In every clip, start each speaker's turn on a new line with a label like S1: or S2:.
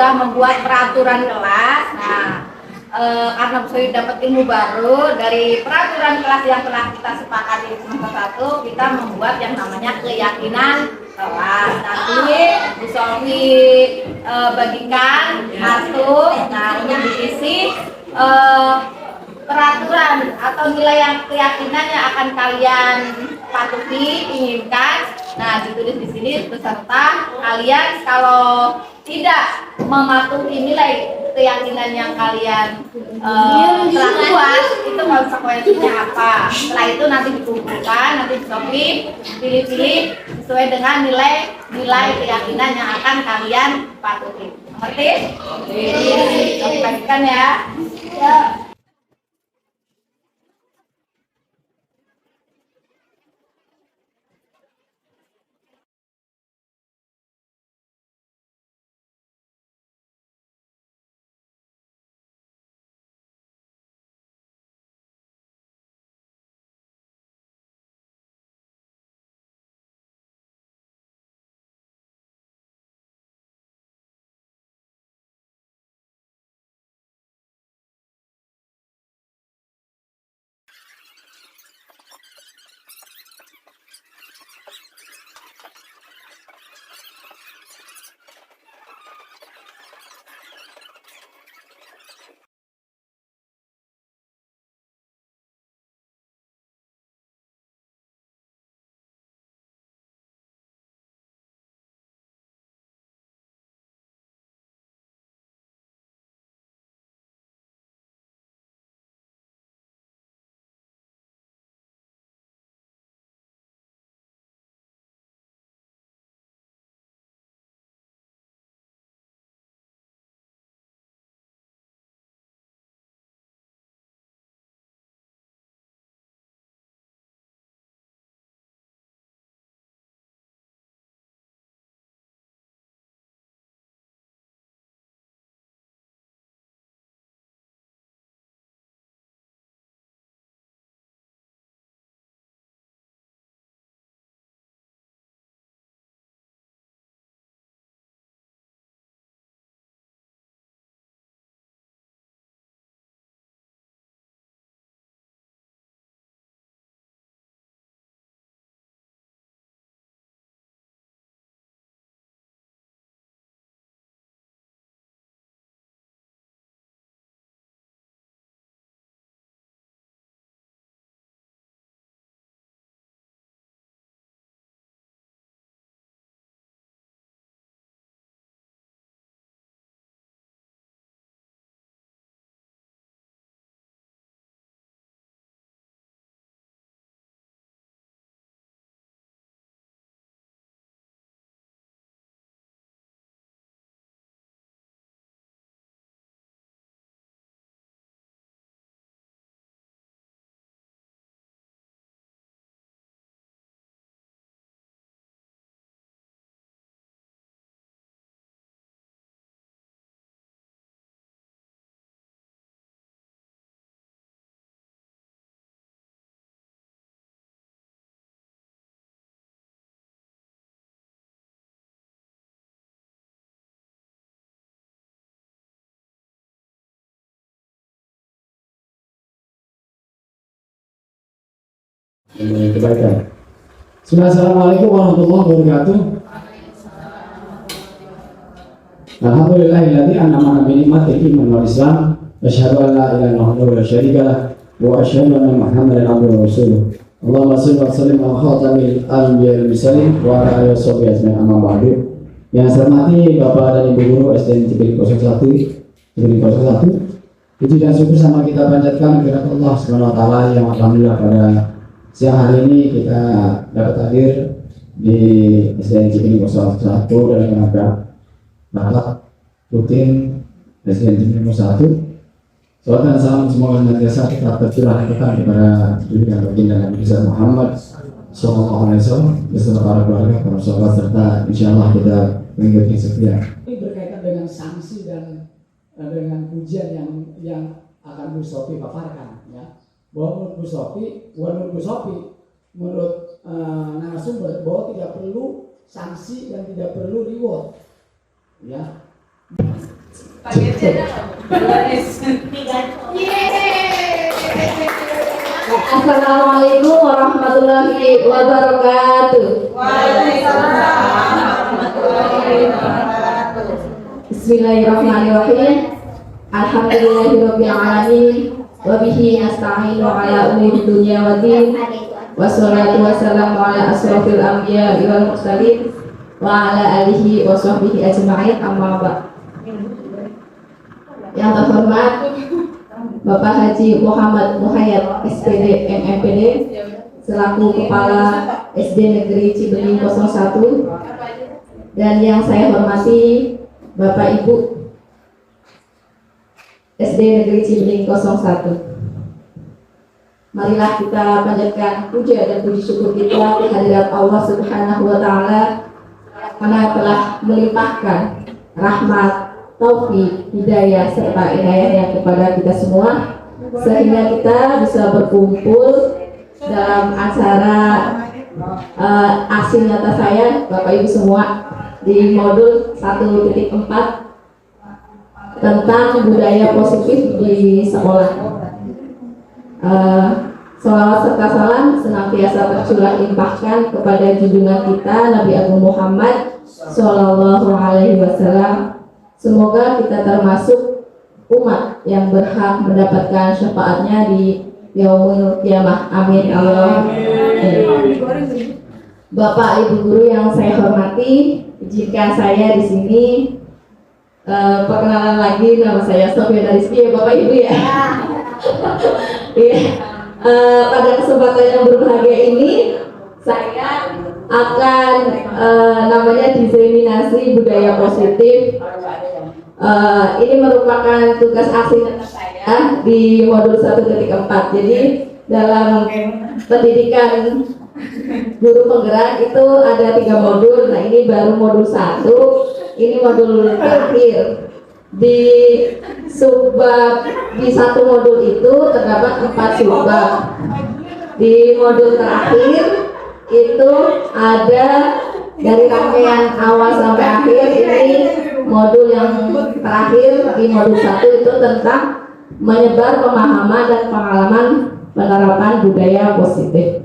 S1: sudah membuat peraturan kelas. Nah, karena Bu Sofi dapat ilmu baru dari peraturan kelas yang telah kita sepakati semester 1, kita membuat yang namanya keyakinan kelas. Nanti Bu Sofi bagikan masuk. Nah, untuk diisi peraturan atau nilai yang keyakinan yang akan kalian patuhi, inginkan. Nah, ditulis di sini beserta kalian kalau tidak mematuhi nilai keyakinan yang kalian telah buat, itu konsekuensinya apa. Setelah itu nanti dikumpulkan, nanti Sofi pilih-pilih sesuai dengan nilai keyakinan yang akan kalian patuhi. Ngerti? Sofi bagikan ya.
S2: Kebaikan. Assalamualaikum warahmatullahi wabarakatuh. Alhamdulillahilladzi an'ama bi ni'matil iman wal islam. Asyhadu an la ilaha illallah wa la syarika lah wa asyhadu anna Muhammadan abduhu wa rasuluh. Allahumma shalli wa sallim ala khatamil anbiya'i wal mursalin wa ala alihi washabihi ajmain, amma ba'du. Yang saya hormati Bapak dan Ibu guru SDN Cipinang 01, puji dan syukur sama kita panjatkan kepada Allah Subhanahu wa taala yang alhamdulillah pada siang hari ini kita dapat hadir di SDN Cipinang 01 dalam rangka rapat rutin SDN Cipinang 01. Salam dan salam semoga senantiasa tetap tercurah kepada junjungan baginda Nabi Muhammad Sallallahu Alaihi Wasallam beserta para keluarga, para sahabat serta insya Allah kita mengikuti setia. Ini berkaitan dengan sanksi dan dengan pujian yang akan Bu Sofi paparkan, ya. Bahwa menurut Bu Sofi, menurut narasumber bahwa tidak perlu sanksi dan tidak perlu reward, ya.
S1: Assalamualaikum warahmatullahi wabarakatuh. Bismillahirrahmanirrahim. Alhamdulillahirabbil alamin. Wa bihi nasta'inu ala umuri dunya waddin. Wassalatu wassalamu ala asrofil anbiya wal mursalin wa ala alihi wa sahbihi ajma'in, amma ba'd. Yang terhormat Bapak Haji Muhammad Muhayyad SPD MMPD selaku Kepala SD Negeri Cibening 01, dan yang saya hormati Bapak Ibu SD Negeri Cibening 01. Marilah kita panjatkan puja dan puji syukur kita kehadirat Allah Subhanahu wa Ta'ala, karena telah melimpahkan rahmat, taufik, hidayah serta inayahnya kepada kita semua, sehingga kita bisa berkumpul dalam acara aksi nyata saya Bapak Ibu semua di modul 1.4 tentang budaya positif di sekolah. Salawat serta salam senantiasa tercurah limpahkan kepada junjungan kita Nabi Agung Muhammad Sallallahu Alaihi Wasallam. Semoga kita termasuk umat yang berhak mendapatkan syafaatnya di yaumul kiamah. Amin. Allah. Bapak Ibu guru yang saya hormati, izinkan saya di sini perkenalan lagi, nama saya Sofia Rizky ya Bapak Ibu ya. Iya. Pada kesempatan yang berbahagia ini saya akan namanya diseminasi budaya positif. Ini merupakan tugas aksi saya di modul 1.4. Jadi dalam pendidikan guru penggerak itu ada 3 modul. Nah, ini baru modul 1. Ini modul terakhir. Di subbab di 1 modul itu terdapat 4 subbab. Di modul terakhir itu ada dari rangkaian awal sampai akhir. Ini modul yang terakhir di modul 1 itu tentang menyebar pemahaman dan pengalaman penerapan budaya positif.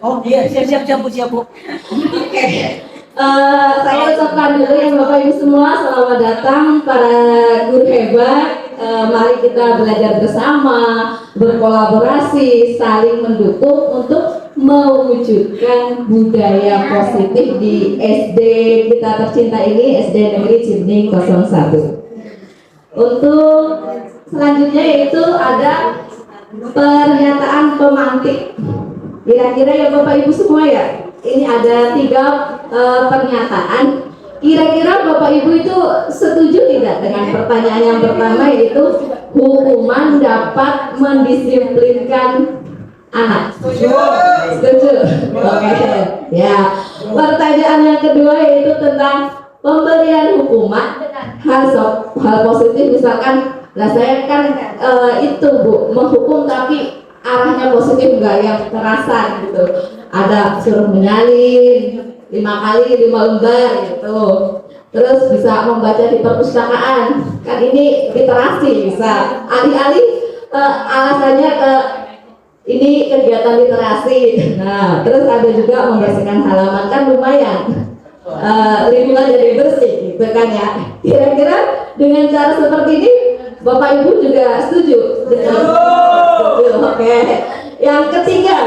S3: Oh iya, siap Bu.
S1: Oke. Saya ucapkan dulu ya Bapak Ibu semua, selamat datang para guru hebat. Mari kita belajar bersama, berkolaborasi, saling mendukung untuk mewujudkan budaya positif di SD kita tercinta ini, SD Negeri Cibening 01. Untuk selanjutnya yaitu ada pernyataan pemantik. Kira-kira ya Bapak Ibu semua ya, ini ada 3 pernyataan. Kira-kira Bapak Ibu itu setuju tidak dengan pertanyaan yang pertama, yaitu hukuman dapat mendisiplinkan anak? Setuju? Oke. Ya. Pertanyaan yang kedua yaitu tentang pemberian hukuman hal positif, misalkan lah saya kan itu Bu menghukum tapi arahnya positif, enggak yang kekerasan gitu. Ada suruh menyalin 5 kali 5 lembar gitu. Terus bisa membaca di perpustakaan, kan ini literasi bisa. Alih-alih alasannya ke ini kegiatan literasi. Nah, terus ada juga membersihkan halaman, kan lumayan. Lingkungan jadi bersih gitu kan ya. Kira-kira dengan cara seperti ini Bapak Ibu juga setuju? Oke. Yang ketiga,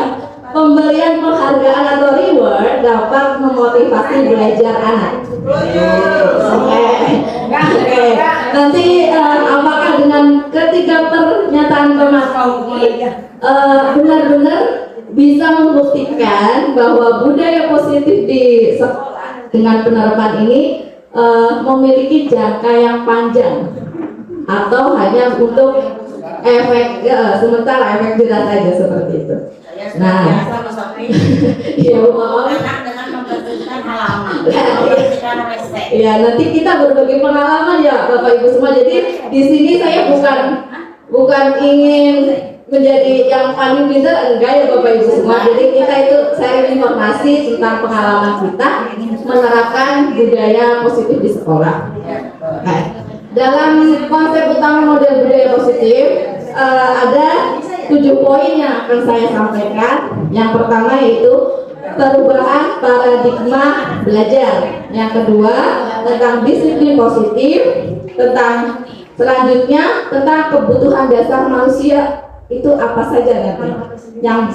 S1: pemberian penghargaan atau reward dapat memotivasi belajar anak. Oke. Nanti apakah dengan ketiga pernyataan pematang ini benar-benar bisa membuktikan bahwa budaya positif di sekolah dengan penerapan ini memiliki jangka yang panjang, atau hanya untuk efek sementara, efek jelas saja seperti itu? Nah, ya Bu,
S3: dengan membersihkan halaman,
S1: ya nanti kita berbagi pengalaman ya Bapak Ibu semua. Jadi di sini saya bukan ingin
S4: menjadi yang paling pintar enggak ya Bapak Ibu semua. Jadi kita itu sharing informasi tentang pengalaman kita menerapkan budaya positif di sekolah. Nah, dalam konsep utama model budaya positif ada 7 poin yang akan saya sampaikan. Yang pertama yaitu perubahan paradigma belajar. Yang kedua tentang disiplin positif. Tentang selanjutnya tentang kebutuhan dasar manusia itu apa saja nanti yang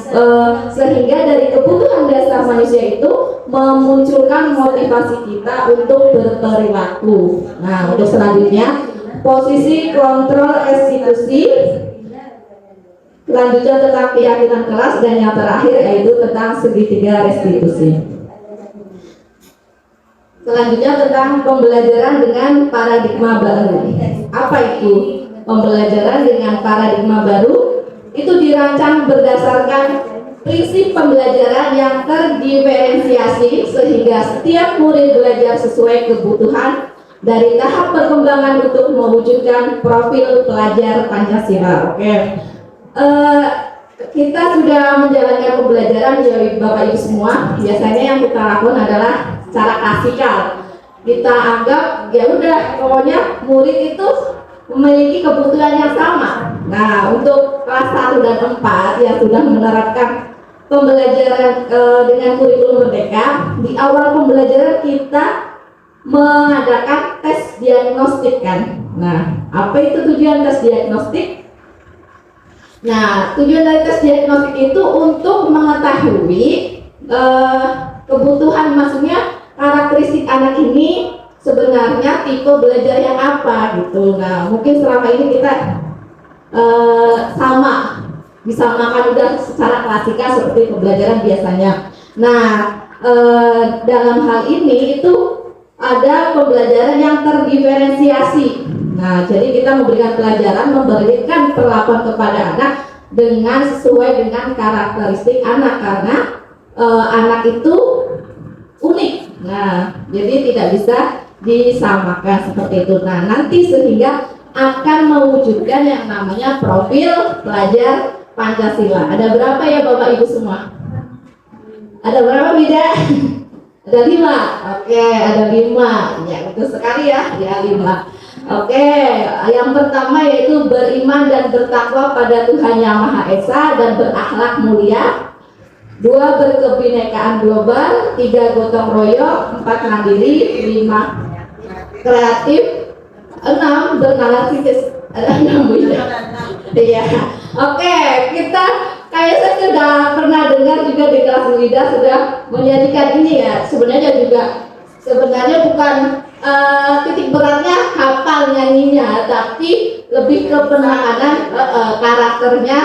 S4: sehingga dari kebutuhan dasar manusia itu memunculkan motivasi kita untuk berperilaku. Nah, untuk selanjutnya posisi kontrol restitusi, selanjutnya tentang keyakinan kelas, dan yang terakhir yaitu tentang segitiga restitusi. Selanjutnya tentang pembelajaran dengan paradigma baru. Apa itu pembelajaran dengan paradigma baru? Itu dirancang berdasarkan prinsip pembelajaran yang terdiferensiasi sehingga setiap murid belajar sesuai kebutuhan dari tahap perkembangan untuk mewujudkan profil pelajar Pancasila. Oke. Kita sudah menjalankan pembelajaran ya Bapak Ibu semua. Biasanya yang kita lakukan adalah secara klasikal. Kita anggap ya udah pokoknya murid itu memiliki kebutuhan yang sama. Nah, untuk kelas 1 dan 4 yang sudah menerapkan pembelajaran dengan kurikulum merdeka, di awal pembelajaran kita mengadakan tes diagnostik kan. Nah, apa itu tujuan tes diagnostik? Nah, tujuan dari tes diagnostik itu untuk mengetahui kebutuhan, maksudnya karakteristik anak ini sebenarnya tipe belajar yang apa gitu. Nah, mungkin selama ini kita disamakan udah secara klasikal seperti pembelajaran biasanya. Nah, dalam hal ini itu ada pembelajaran yang terdiferensiasi. Nah, jadi kita memberikan memberikan perlakuan kepada anak dengan sesuai dengan karakteristik anak, karena anak itu unik. Nah, jadi tidak bisa disamakan seperti itu. Nah, nanti sehingga akan mewujudkan yang namanya profil pelajar Pancasila. Ada berapa ya Bapak Ibu semua? Ada berapa Bida? Ada 5. Oke, ada 5. Ya, betul sekali ya, 5. Oke, yang pertama yaitu beriman dan bertakwa pada Tuhan Yang Maha Esa dan berakhlak mulia. 2, berkebinekaan global. 3, gotong royong. 4, mandiri. 5, kreatif. 6, bernalar kritis. Ada 6 ya? Iya. Oke, kita kayak saya sudah pernah dengar juga di kelas Wida sudah menyajikan ini ya. Sebenarnya bukan titik beratnya hafal nyanyinya, tapi lebih ke penanganan karakternya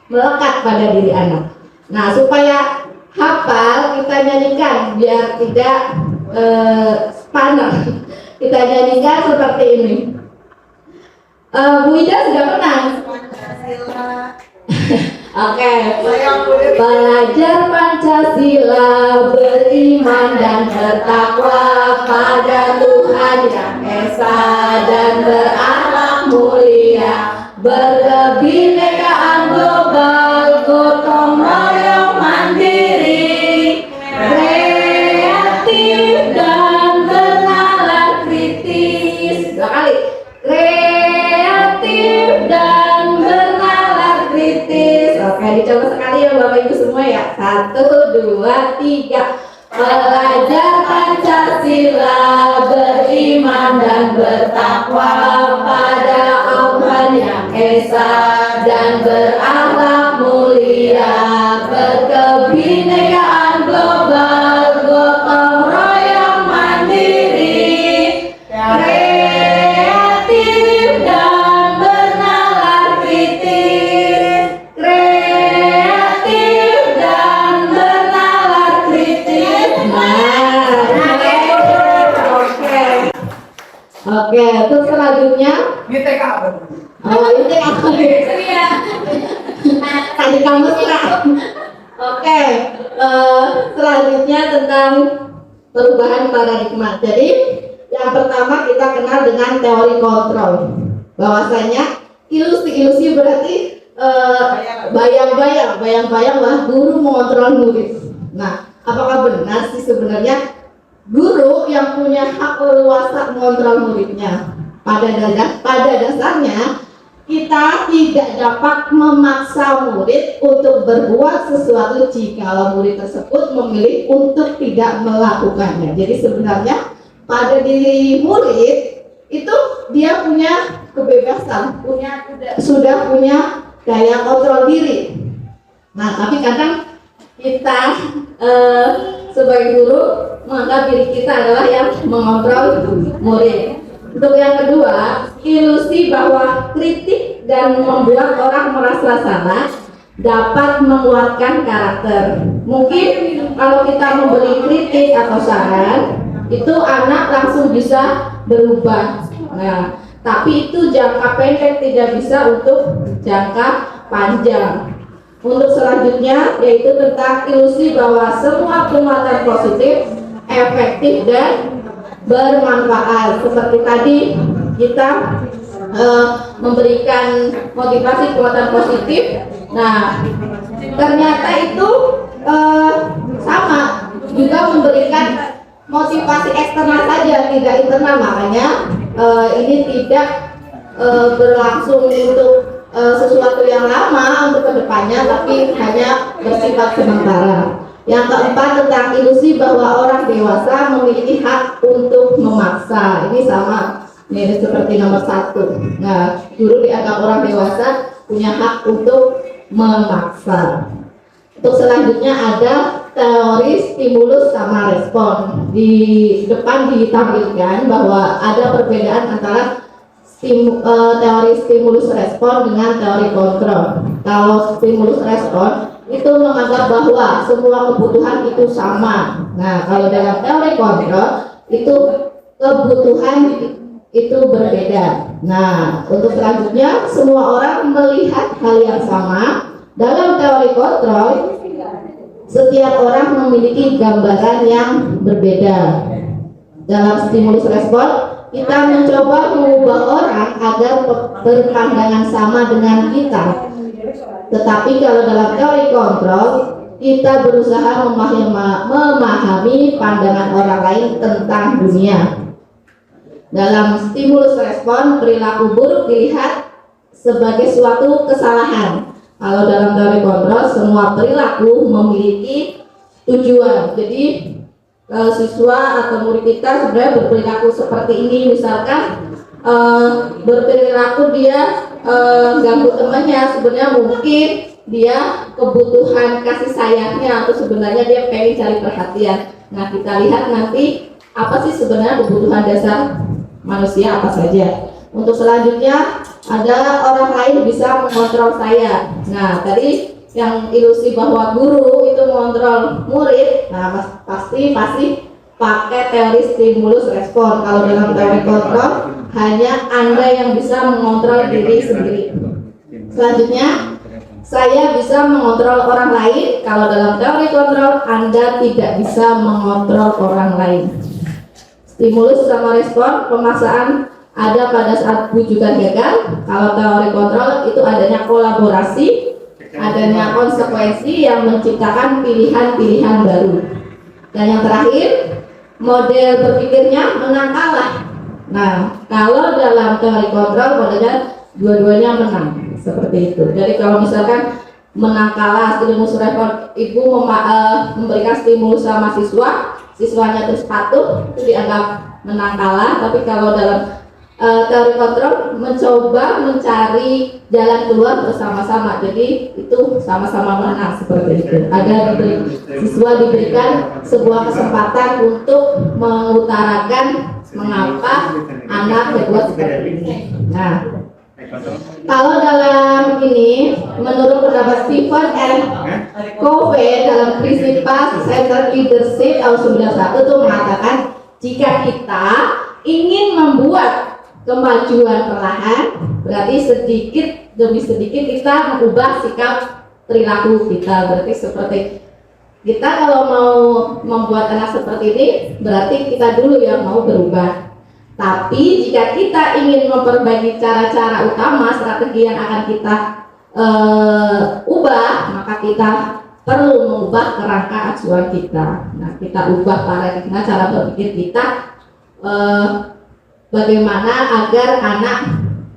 S4: melekat pada diri anak. Nah, supaya hafal kita nyanyikan biar tidak spanner. Kita nyanyikan seperti ini. Bu Ida sudah pernah? Oke. Belajar Pancasila, beriman dan bertakwa pada Tuhan Yang Esa dan berakhlak mulia, berkebinekaan global, gotong royong mandiri, kreatif dan bernalar kritis. 2 kali. Kreatif dan bernalar kritis. Oke, dicoba sekali ya Bapak Ibu semua ya. 1, 2, 3. Belajar Pancasila, beriman dan bertakwa pada Tuhan Yang Esa dan berakhlak mulia, berkebinekaan global, gotong royong mandiri, kreatif dan bernalar kritis, kreatif dan bernalar kritis. Oke, terus selanjutnya
S3: ITK apa?
S4: ITK tadi kamu serah. Oke, selanjutnya tentang perubahan paradigma. Jadi yang pertama kita kenal dengan teori kontrol. Bahwasanya ilusi berarti bayang-bayang lah guru mengontrol murid. Nah, apakah benar sih sebenarnya guru yang punya hak leluasa mengontrol muridnya? Pada dasarnya kita tidak dapat memaksa murid untuk berbuat sesuatu jika murid tersebut memilih untuk tidak melakukannya. Jadi sebenarnya pada diri murid itu dia punya kebebasan, sudah punya daya kontrol diri. Nah, tapi kadang kita sebagai guru menganggap diri kita adalah yang mengontrol murid. Untuk yang kedua, ilusi bahwa kritik dan membuat orang merasa salah dapat menguatkan karakter. Mungkin kalau kita memberi kritik atau saran, itu anak langsung bisa berubah. Nah, tapi itu jangka pendek, tidak bisa untuk jangka panjang. Untuk selanjutnya yaitu tentang ilusi bahwa semua penguatan positif efektif dan bermanfaat. Seperti tadi kita memberikan motivasi penguatan positif. Nah, ternyata itu sama juga memberikan motivasi eksternal saja, tidak internal. Makanya ini tidak berlangsung untuk sesuatu yang lama untuk kedepannya, tapi hanya bersifat sementara. Yang keempat tentang ilusi bahwa orang dewasa memiliki hak untuk memaksa. Ini sama, ini seperti nomor 1. Nah, guru dianggap orang dewasa punya hak untuk memaksa. Untuk selanjutnya ada teori stimulus sama respon. Di depan ditampilkan bahwa ada perbedaan antara teori stimulus respon dengan teori kontrol. Kalau stimulus respon itu menganggap bahwa semua kebutuhan itu sama. Nah, kalau dalam teori kontrol itu kebutuhan itu berbeda. Nah, untuk selanjutnya semua orang melihat hal yang sama. Dalam teori kontrol setiap orang memiliki gambaran yang berbeda. Dalam stimulus respon kita mencoba mengubah orang agar berpandangan sama dengan kita. Tetapi kalau dalam teori kontrol kita berusaha memahami pandangan orang lain tentang dunia. Dalam stimulus respon perilaku buruk dilihat sebagai suatu kesalahan. Kalau dalam teori kontrol semua perilaku memiliki tujuan. Jadi siswa atau murid kita sebenarnya berperilaku seperti ini, misalkan berperilaku dia ganggu temannya, sebenarnya mungkin dia kebutuhan kasih sayangnya atau sebenarnya dia pengen cari perhatian. Nah, kita lihat nanti apa sih sebenarnya kebutuhan dasar manusia apa saja. Untuk selanjutnya ada orang lain bisa mengontrol saya. Nah, tadi yang ilusi bahwa guru itu mengontrol murid, nah pasti pakai teori stimulus respon. Kalau dalam teori kontrol hanya Anda yang bisa mengontrol diri sendiri. Selanjutnya saya bisa mengontrol orang lain. Kalau dalam teori kontrol Anda tidak bisa mengontrol orang lain. Stimulus sama respon pemaksaan ada pada saat bujukan gagal. Kalau teori kontrol itu adanya kolaborasi, adanya konsekuensi yang menciptakan pilihan-pilihan baru. Dan yang terakhir, model berpikirnya menang kalah. Nah, kalau dalam teori kontrol modelnya dua-duanya menang, seperti itu. Jadi kalau misalkan menang kalah, stimulus respon, ibu memberikan stimulus sama siswanya terus patuh, itu dianggap menang kalah. Tapi kalau dalam teori kontrol mencoba mencari jalan keluar bersama-sama, jadi itu sama-sama menang, seperti itu. Ada siswa diberikan sebuah kesempatan untuk mengutarakan mengapa anak berbuat seperti ini. Nah, kalau dalam ini menurut pendapat Stephen and Covey dalam Principles Centered Leadership tahun 91 itu mengatakan jika kita ingin membuat kemajuan perlahan, berarti sedikit demi sedikit kita mengubah sikap perilaku kita. Berarti seperti kita kalau mau membuat anak seperti ini, berarti kita dulu yang mau berubah. Tapi jika kita ingin memperbaiki cara-cara utama, strategi yang akan kita ubah, maka kita perlu mengubah kerangka acuan kita. Nah, kita ubah paradigma cara berpikir kita, bagaimana agar anak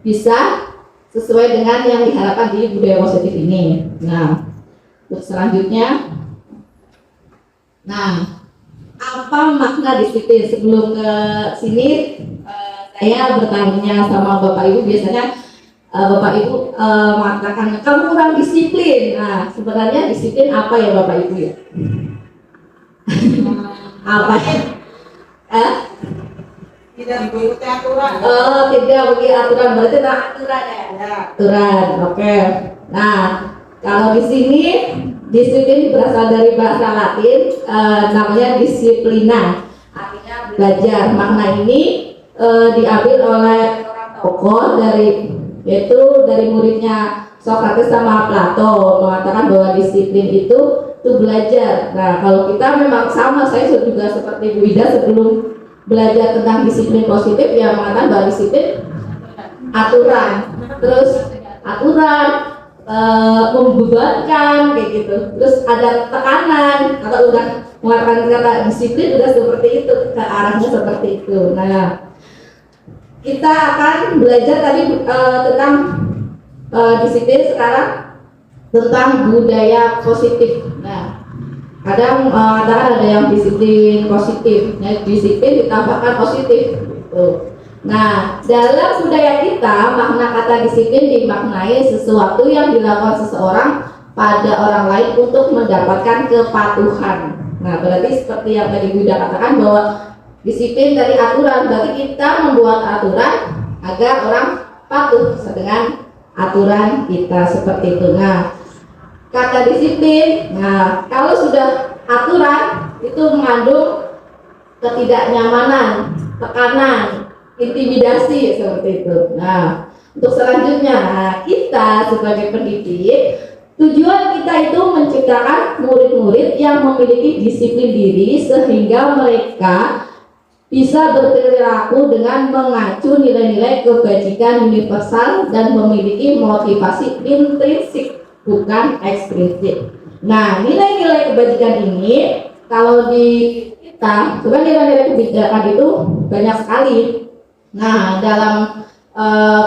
S4: bisa sesuai dengan yang diharapkan di budaya positif ini. Nah, untuk selanjutnya, apa makna disiplin? Sebelum ke sini, saya bertanya sama Bapak Ibu, biasanya Bapak Ibu mengatakan kamu kurang disiplin. Nah, sebenarnya disiplin apa ya Bapak Ibu ya? Apa?
S3: Tidak mengikuti aturan.
S4: Tidak bagi aturan, berarti aturan ya? Aturan, oke. Nah, kalau di sini disiplin berasal dari bahasa Latin, namanya disiplina, artinya belajar. Makna ini diambil oleh orang tokoh yaitu dari muridnya Socrates sama Plato, mengatakan bahwa disiplin itu belajar. Nah, kalau kita memang sama, saya juga seperti Bu Ida sebelum belajar tentang disiplin positif ya mengatakan bahwa disiplin aturan, terus aturan membebankan kayak gitu, terus ada tekanan. Kalau udah mengatakan kata disiplin udah seperti itu, ke arahnya seperti itu. Nah, kita akan belajar tadi tentang disiplin, sekarang tentang budaya positif. Nah, kadang ada yang disiplin positif, ya, disiplin ditambahkan positif gitu. Nah, dalam budaya kita makna kata disiplin dimaknai sesuatu yang dilakukan seseorang pada orang lain untuk mendapatkan kepatuhan. Nah, berarti seperti yang tadi Buddha katakan bahwa disiplin dari aturan, berarti kita membuat aturan agar orang patuh dengan aturan kita, seperti itu. Nah, kata disiplin, nah kalau sudah aturan itu mengandung ketidaknyamanan, tekanan, intimidasi, seperti itu. Nah, untuk selanjutnya, kita sebagai pendidik, tujuan kita itu menciptakan murid-murid yang memiliki disiplin diri sehingga mereka bisa berperilaku dengan mengacu nilai-nilai kebajikan universal dan memiliki motivasi intrinsik, bukan ekstrinsik. Nah, nilai-nilai kebajikan ini kalau di kita, sebenarnya nilai-nilai kebijakan itu banyak sekali. Nah, dalam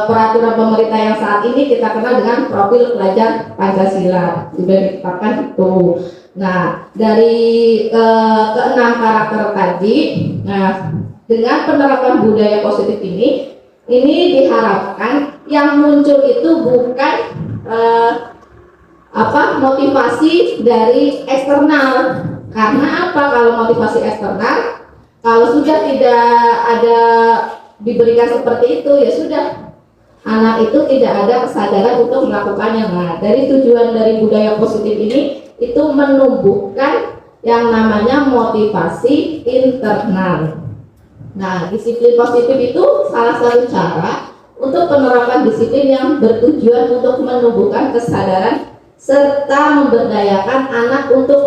S4: peraturan pemerintah yang saat ini kita kenal dengan profil pelajar Pancasila, sudah ditetapkan itu. Nah, dari keenam karakter tadi, nah dengan penerapan budaya positif ini diharapkan yang muncul itu bukan motivasi dari eksternal. Karena apa? Kalau motivasi eksternal, kalau sudah tidak ada diberikan seperti itu, ya sudah, anak itu tidak ada kesadaran untuk melakukannya. Nah, dari tujuan dari budaya positif ini itu menumbuhkan yang namanya motivasi internal. Nah, disiplin positif itu salah satu cara untuk penerapan disiplin yang bertujuan untuk menumbuhkan kesadaran serta memberdayakan anak untuk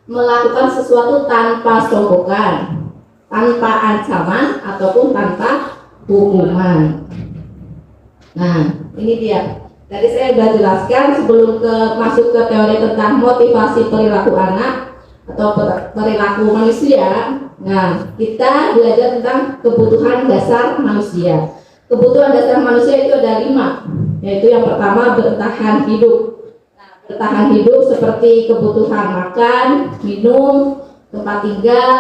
S4: melakukan sesuatu tanpa sogokan, tanpa ancaman ataupun tanpa hukuman. Nah, ini dia. Tadi saya sudah jelaskan sebelum masuk ke teori tentang motivasi perilaku anak atau perilaku manusia. Nah, kita belajar tentang kebutuhan dasar manusia. Kebutuhan dasar manusia itu ada 5, yaitu yang pertama bertahan hidup. Nah, bertahan hidup seperti kebutuhan makan, minum, tempat tinggal,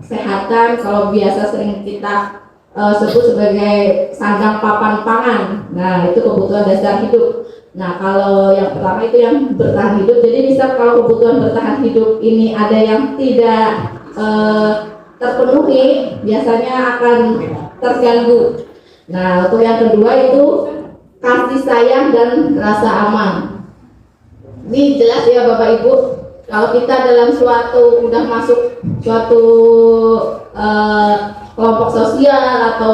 S4: kesehatan. Kalau biasa sering kita sebut sebagai sandang papan pangan. Nah, itu kebutuhan dasar hidup. Nah, kalau yang pertama itu yang bertahan hidup. Jadi bisa kalau kebutuhan bertahan hidup ini ada yang tidak terpenuhi, biasanya akan terganggu. Nah, untuk yang kedua itu kasih sayang dan rasa aman. Ini jelas ya Bapak Ibu. Kalau kita dalam udah masuk suatu kelompok sosial atau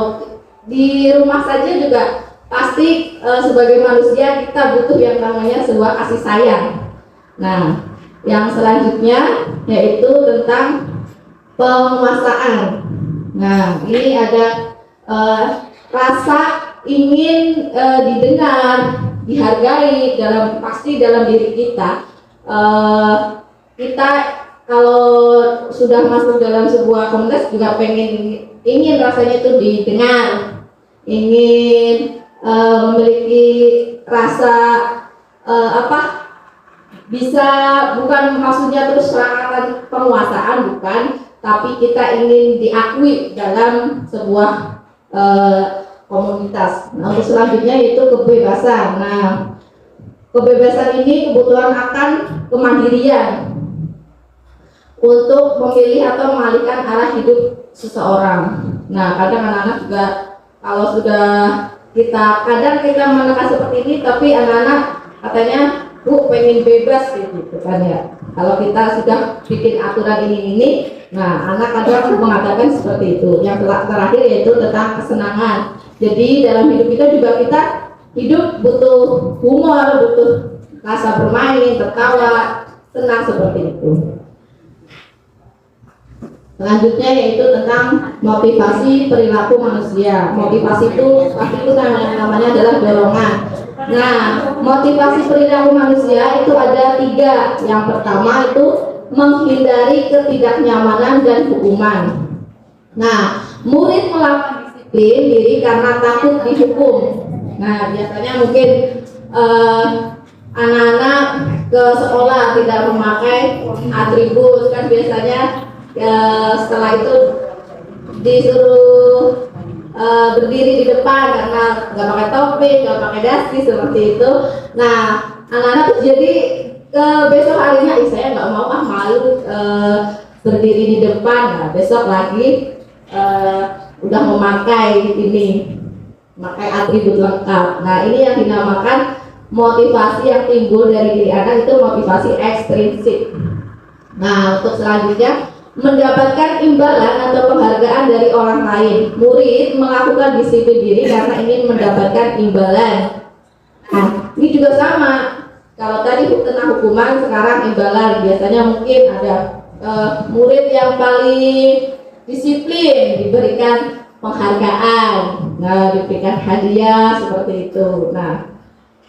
S4: di rumah saja juga pasti sebagai manusia kita butuh yang namanya sebuah kasih sayang. Nah, yang selanjutnya yaitu tentang penguasaan. Nah, ini ada rasa ingin didengar, dihargai pasti dalam diri kita. Kita kalau sudah masuk dalam sebuah komunitas juga ingin rasanya itu didengar, ingin memiliki rasa bisa, bukan maksudnya terus serangan penguasaan, bukan, tapi kita ingin diakui dalam sebuah komunitas. Nah, untuk selanjutnya itu kebebasan. Nah, kebebasan ini kebutuhan akan kemandirian untuk memilih atau mengalihkan arah hidup seseorang. Nah, kadang anak-anak juga kalau sudah kadang kita menekan seperti ini, tapi anak-anak katanya, Bu, pengen bebas gitu kan ya. Kalau kita sudah bikin aturan ini, nah anak kadang mengatakan seperti itu. Yang terakhir yaitu tentang kesenangan. Jadi dalam hidup kita hidup butuh humor, butuh rasa bermain, tertawa, senang seperti itu. Selanjutnya yaitu tentang motivasi perilaku manusia. Motivasi itu pasti itu namanya adalah dorongan. Nah, motivasi perilaku manusia itu ada 3. Yang pertama itu menghindari ketidaknyamanan dan hukuman. Nah, murid melakukan disiplin diri karena takut dihukum. Nah, biasanya mungkin anak-anak ke sekolah tidak memakai atribut, kan biasanya setelah itu disuruh berdiri di depan karena nggak pakai topi, nggak pakai dasi seperti itu. Nah, anak-anak tuh jadi besok harinya, saya nggak mau, malu berdiri di depan. Nah, besok lagi udah memakai atribut lengkap. Nah, ini yang dinamakan motivasi yang timbul dari diri anak, itu motivasi ekstrinsik. Nah, untuk selanjutnya mendapatkan imbalan atau penghargaan dari orang lain. Murid melakukan disiplin diri karena ingin mendapatkan imbalan. Nah, ini juga sama. Kalau tadi tentang hukuman, sekarang imbalan. Biasanya mungkin ada murid yang paling disiplin diberikan penghargaan, nah, diberikan hadiah seperti itu. Nah,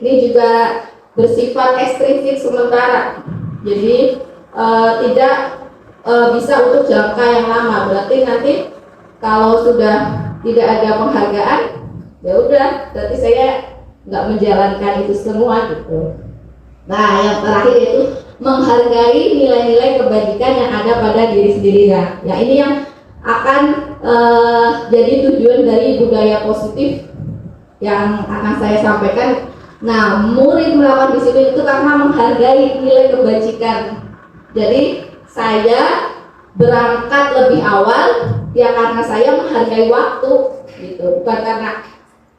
S4: ini juga bersifat ekstrinsik sementara. Jadi tidak bisa untuk jangka yang lama. Berarti nanti kalau sudah tidak ada penghargaan, ya udah, berarti saya nggak menjalankan itu semua gitu. Nah, yang terakhir itu menghargai nilai-nilai kebajikan yang ada pada diri sendiri. Nah, ya ini yang akan jadi tujuan dari budaya positif yang akan saya sampaikan. Nah, murid melakukan disiplin itu karena menghargai nilai kebajikan. Jadi saya berangkat lebih awal ya karena saya menghargai waktu gitu, bukan karena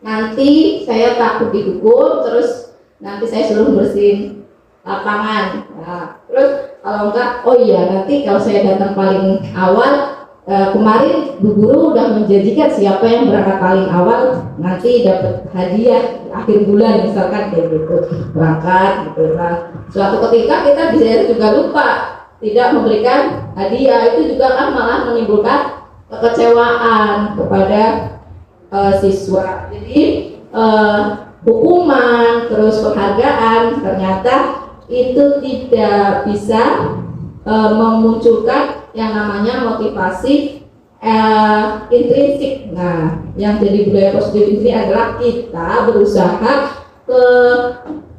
S4: nanti saya takut dihukum terus nanti saya suruh bersihin lapangan. Nah, terus kalau enggak, oh iya nanti kalau saya datang paling awal, kemarin Bu Guru udah menjanjikan siapa yang berangkat paling awal nanti dapat hadiah akhir bulan misalkan kayak gitu, berangkat gitu. Nah, suatu ketika kita bisa juga lupa tidak memberikan hadiah, itu juga kan malah menimbulkan kekecewaan kepada siswa. Jadi hukuman terus penghargaan ternyata itu tidak bisa memunculkan yang namanya motivasi intrinsik. Nah, yang jadi budaya positif ini adalah kita berusaha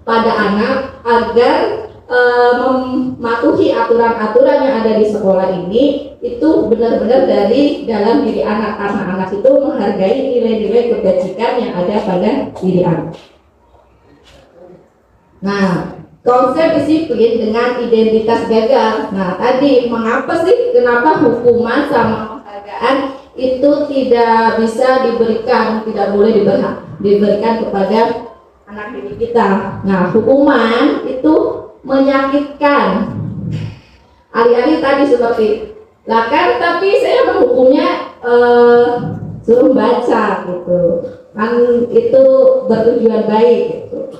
S4: pada anak agar mematuhi aturan-aturan yang ada di sekolah ini itu benar-benar dari dalam diri anak, karena anak itu menghargai nilai-nilai kebajikan yang ada pada diri anak. Nah, konsep disiplin dengan identitas gagal. Nah, tadi mengapa sih kenapa hukuman sama penghargaan itu tidak bisa diberikan, tidak boleh diberikan kepada anak didik kita. Nah, hukuman itu menyakitkan. Alih-alih tadi seperti lah kan, tapi saya menghukumnya suruh baca gitu kan, itu bertujuan baik gitu.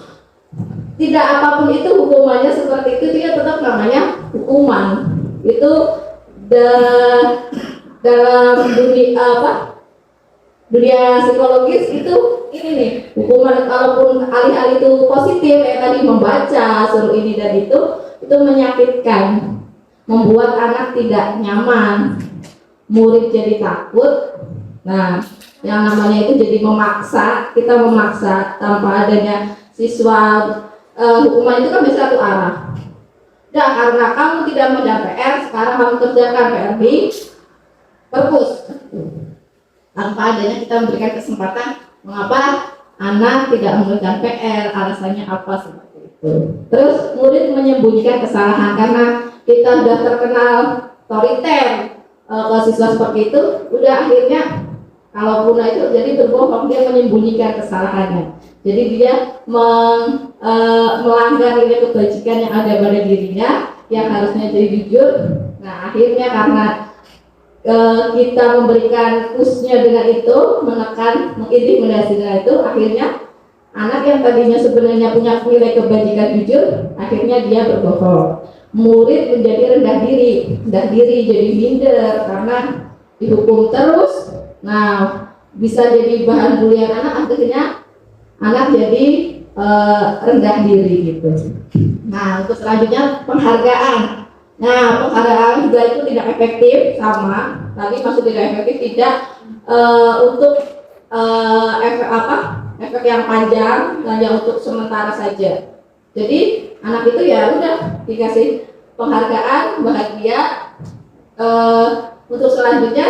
S4: Tidak apapun itu hukumannya seperti itu, dia tetap namanya hukuman. Itu dalam dunia psikologis itu ini nih, hukuman kalaupun alih-alih itu positif kayak tadi membaca, suruh ini dan itu menyakitkan, membuat anak tidak nyaman, murid jadi takut. Nah, yang namanya itu jadi memaksa, kita memaksa tanpa adanya siswa. Hukuman itu kan bisa satu arah. Dan karena kamu tidak mengerjakan PR, sekarang kamu kerjakan PR di perpus. Tanpa adanya kita memberikan kesempatan, mengapa anak tidak mengerjakan PR, alasannya apa seperti itu. Terus murid menyembunyikan kesalahan karena kita sudah terkenal otoriter ke siswa seperti itu, udah akhirnya kalaupun itu jadi berbohong, dia menyembunyikan kesalahannya. Jadi dia melanggar nilai kebajikan yang ada pada dirinya yang harusnya jadi jujur. Nah, akhirnya karena kita memberikan pushnya dengan itu, menekan, mengintimidasi dengan itu, akhirnya anak yang tadinya sebenarnya punya nilai kebajikan jujur, akhirnya dia berbohong. Murid menjadi rendah diri jadi minder karena dihukum terus. Nah, bisa jadi bahan bulian anak, akhirnya anak jadi rendah diri gitu. Nah, untuk selanjutnya penghargaan. Nah, penghargaan juga itu tidak efektif, sama tadi maksud tidak efektif, tidak untuk efek yang panjang, hanya untuk sementara saja. Jadi anak itu ya udah dikasih penghargaan, bahagia, untuk selanjutnya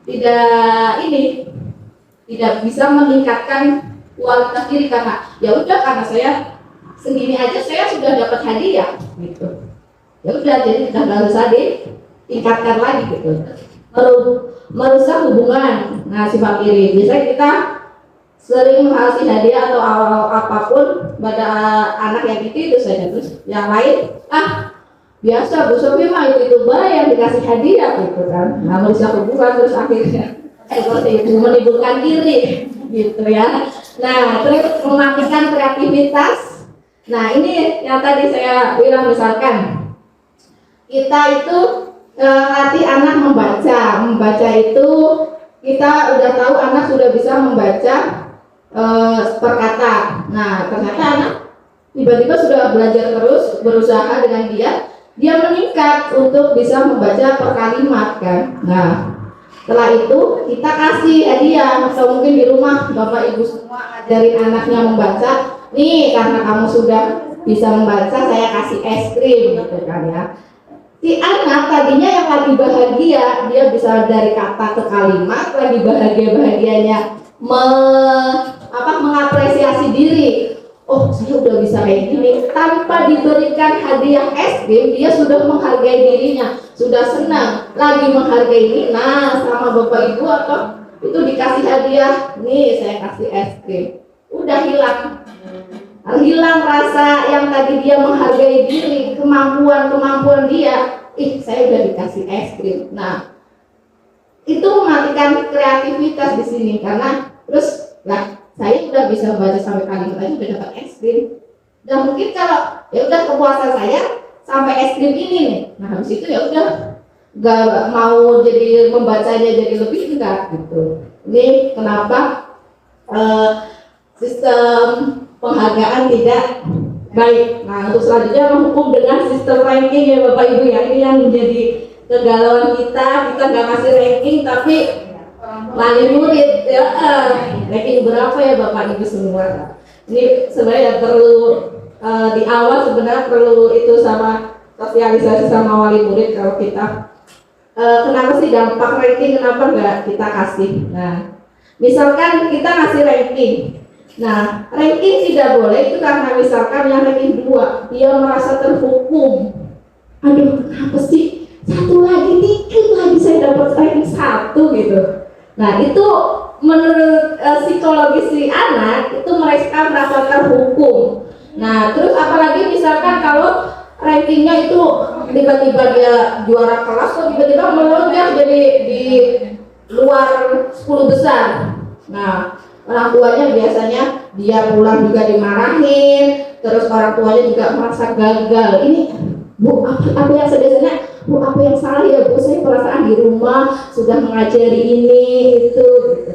S4: tidak bisa meningkatkan kualitas diri karena ya udah, karena saya segini aja saya sudah dapat hadiah gitu. Ya udah, jadi nggak usah ditingkatkan lagi gitu. Merusak hubungan. Nah, sifat iri. Biasanya kita sering mengasih hadiah atau apapun pada anak yang itu saja, terus yang lain biasa Bu Sofi mah itu yang dikasih hadiah gitu kan. Nah, merusak hubungan, terus akhirnya seperti itu menimbulkan iri gitu ya. Nah, terus mematikan kreativitas. Nah, ini yang tadi saya bilang, misalkan kita itu latih anak membaca itu kita udah tahu anak sudah bisa membaca per kata. Nah, ternyata anak tiba-tiba sudah belajar terus, berusaha dengan dia meningkat untuk bisa membaca per kalimat kan. Nah, setelah itu kita kasih hadiah, atau mungkin di rumah Bapak Ibu semua ajarin anaknya membaca. Nih, karena kamu sudah bisa membaca, saya kasih es krim gitu kan ya. Si anak tadinya yang lagi bahagia, dia bisa dari kata ke kalimat, lagi bahagianya mengapresiasi diri. Oh, saya udah bisa kayak gini. Tanpa diberikan hadiah es krim, dia sudah menghargai dirinya, sudah senang, lagi menghargai ini. Nah, sama Bapak Ibu atau itu dikasih hadiah, nih saya kasih es krim, udah hilang rasa yang tadi dia menghargai diri, kemampuan dia. Saya udah dikasih es krim. Nah, itu mematikan kreativitas di sini karena terus saya udah bisa membaca sampai kalimat aja udah dapat es krim. Dan mungkin kalau ya udah kepuasan saya sampai es krim ini nih. Nah, habis itu ya udah gak mau jadi membacanya jadi lebih enggak gitu. Ini kenapa sistem penghargaan tidak baik. Nah, untuk selanjutnya menghukum dengan sistem ranking ya Bapak Ibu ya. Ini yang menjadi kegalauan kita nggak ngasih ranking tapi lali murid ya. Ranking berapa ya Bapak Ibu semua. Ini sebenarnya perlu di awal sebenarnya perlu itu sama sosialisasi sama wali murid kalau kita kenapa sih dampak ranking, kenapa nggak kita kasih. Nah, misalkan kita ngasih ranking. Nah, ranking tidak boleh itu karena misalkan yang ranking 2 dia merasa terhukum. Aduh, kenapa sih? Satu lagi, dikit lagi saya dapat ranking 1 gitu. Nah, itu menurut psikologis si anak itu mereka merasa terhukum. Nah, terus apalagi misalkan kalau rankingnya itu tiba-tiba dia juara kelas atau tiba-tiba melonjak jadi di luar 10 besar. Nah, orang tuanya biasanya dia pulang juga dimarahin, terus orang tuanya juga merasa gagal. Ini Bu, apa yang biasanya Bu, apa yang salah ya Bu? Saya perasaan di rumah sudah mengajari ini itu gitu.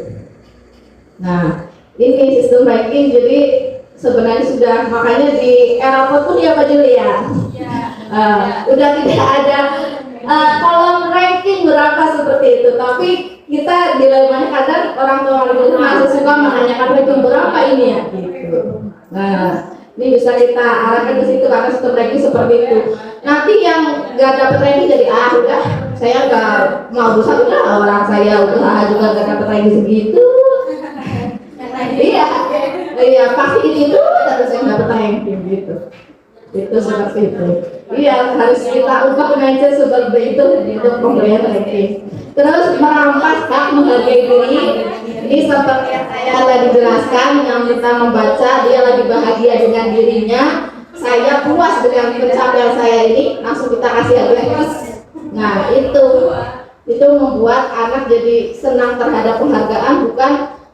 S4: Nah, ini sistem ranking. Jadi sebenarnya sudah, makanya di era pun ya Pak Julia, udah tidak ada kolom ranking berapa seperti itu. Tapi kita dilemanya kadang orang tua itu masih suka menanyakan ranking berapa ini ya gitu. Nah, ini bisa kita arahkan ke situ karena sistem ranking seperti itu. Nanti yang nggak dapat ranking jadi udah saya nggak mau berusaha, udah orang saya usaha juga nggak dapat ranking segitu. Iya pasti itu tapi saya nggak dapat ranking gitu. Itu seperti itu. Iya, harus kita ubah mindset seperti itu untuk pemberian ranking. Terus merampas hak menghargai diri. Ini seperti yang saya tadi jelaskan, yang kita membaca dia lagi bahagia dengan dirinya, saya puas dengan pencapaian saya ini, langsung kita kasih plus. Nah itu membuat anak jadi senang terhadap penghargaan, bukan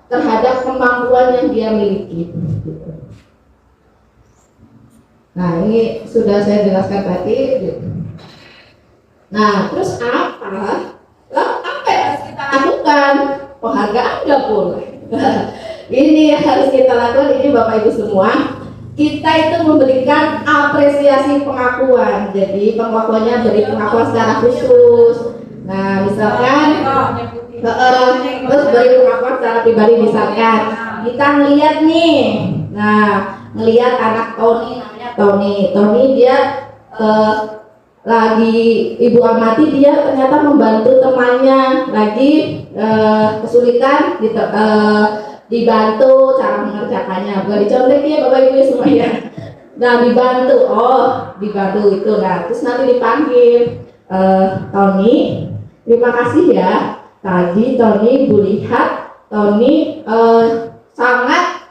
S4: terhadap kemampuan yang dia miliki. Nah ini sudah saya jelaskan tadi. Nah terus apa yang harus kita lakukan? Penghargaan nggak boleh. Ini yang harus kita lakukan, ini Bapak Ibu semua. Kita itu memberikan apresiasi pengakuan. Jadi pengakuannya beri pengakuan secara khusus. Nah misalkan terus beri pengakuan secara pribadi, misalkan kita ngeliat nih, ngeliat anak Tony dia lagi ibu amati, dia ternyata membantu temannya lagi kesulitan, dibantu cara mengerjakannya, bukan dicontek ya Bapak Ibu semua ya. Nah dibantu itu. Nah terus nanti dipanggil, Tony terima kasih ya, tadi Tony Bu lihat Tony sangat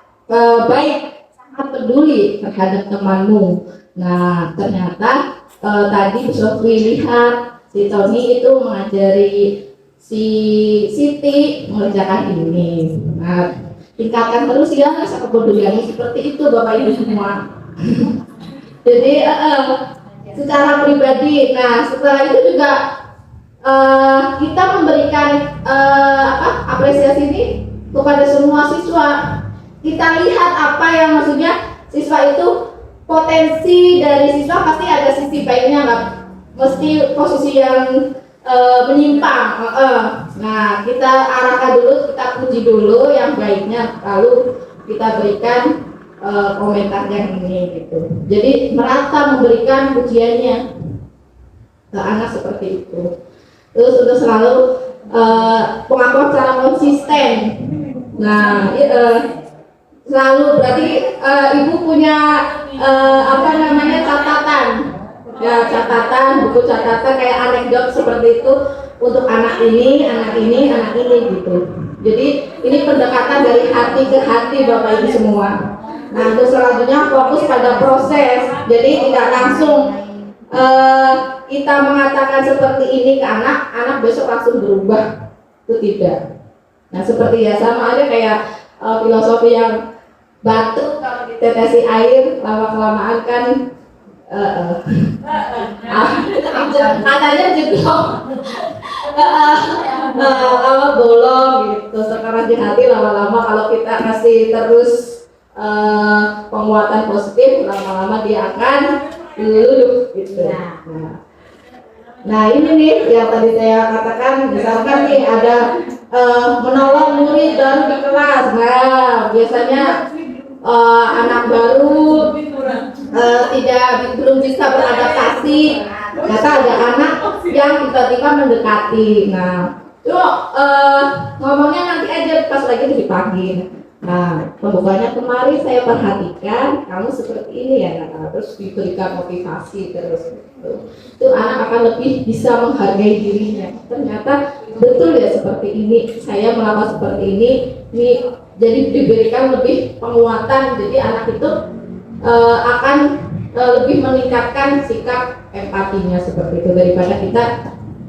S4: baik, sangat peduli terhadap temanmu. Nah ternyata tadi Sofi lihat si Tony itu mengajari si Siti mengerjakan ini. Nah tingkatkan terus ya rasa kepedulianmu seperti itu Bapak Ibu semua. Jadi secara pribadi. Nah setelah itu juga kita memberikan apresiasi ini kepada semua siswa. Kita lihat apa yang maksudnya siswa itu, potensi dari siswa pasti ada sisi baiknya, nggak mesti posisi yang menyimpang. Nah kita arahkan dulu, kita puji dulu yang baiknya, lalu kita berikan komentar yang ini gitu. Jadi merata memberikan pujiannya ke anak seperti itu. Terus untuk selalu pengakuan secara konsisten. Nah selalu berarti ibu punya catatan, ya catatan, buku catatan kayak anekdot seperti itu untuk anak ini gitu. Jadi ini pendekatan dari hati ke hati Bapak Ibu semua. Nah untuk selanjutnya fokus pada proses. Jadi tidak langsung kita mengatakan seperti ini ke anak besok langsung berubah, itu tidak. Nah seperti ya sama aja kayak filosofi yang batu kalau ditetesi air lama-kelamaan kan katanya jeblok, bolong gitu. Sekarang di hati lama-lama kalau kita kasih terus penguatan positif, lama-lama dia akan luluh gitu. Nah ini nih yang tadi saya katakan, misalkan nih ada menolong murid baru di kelas. Nah biasanya anak baru belum bisa beradaptasi. Ternyata ada anak yang tiba-tiba mendekati. Nah itu ngomongnya nanti aja pas lagi dipanggil. Nah pembukanya kemarin saya perhatikan kamu seperti ini ya, nah, terus diberikan motivasi terus itu anak akan lebih bisa menghargai dirinya. Ternyata betul ya seperti ini, saya melakukan seperti ini jadi diberikan lebih penguatan. Jadi anak itu akan lebih meningkatkan sikap empatinya seperti itu daripada kita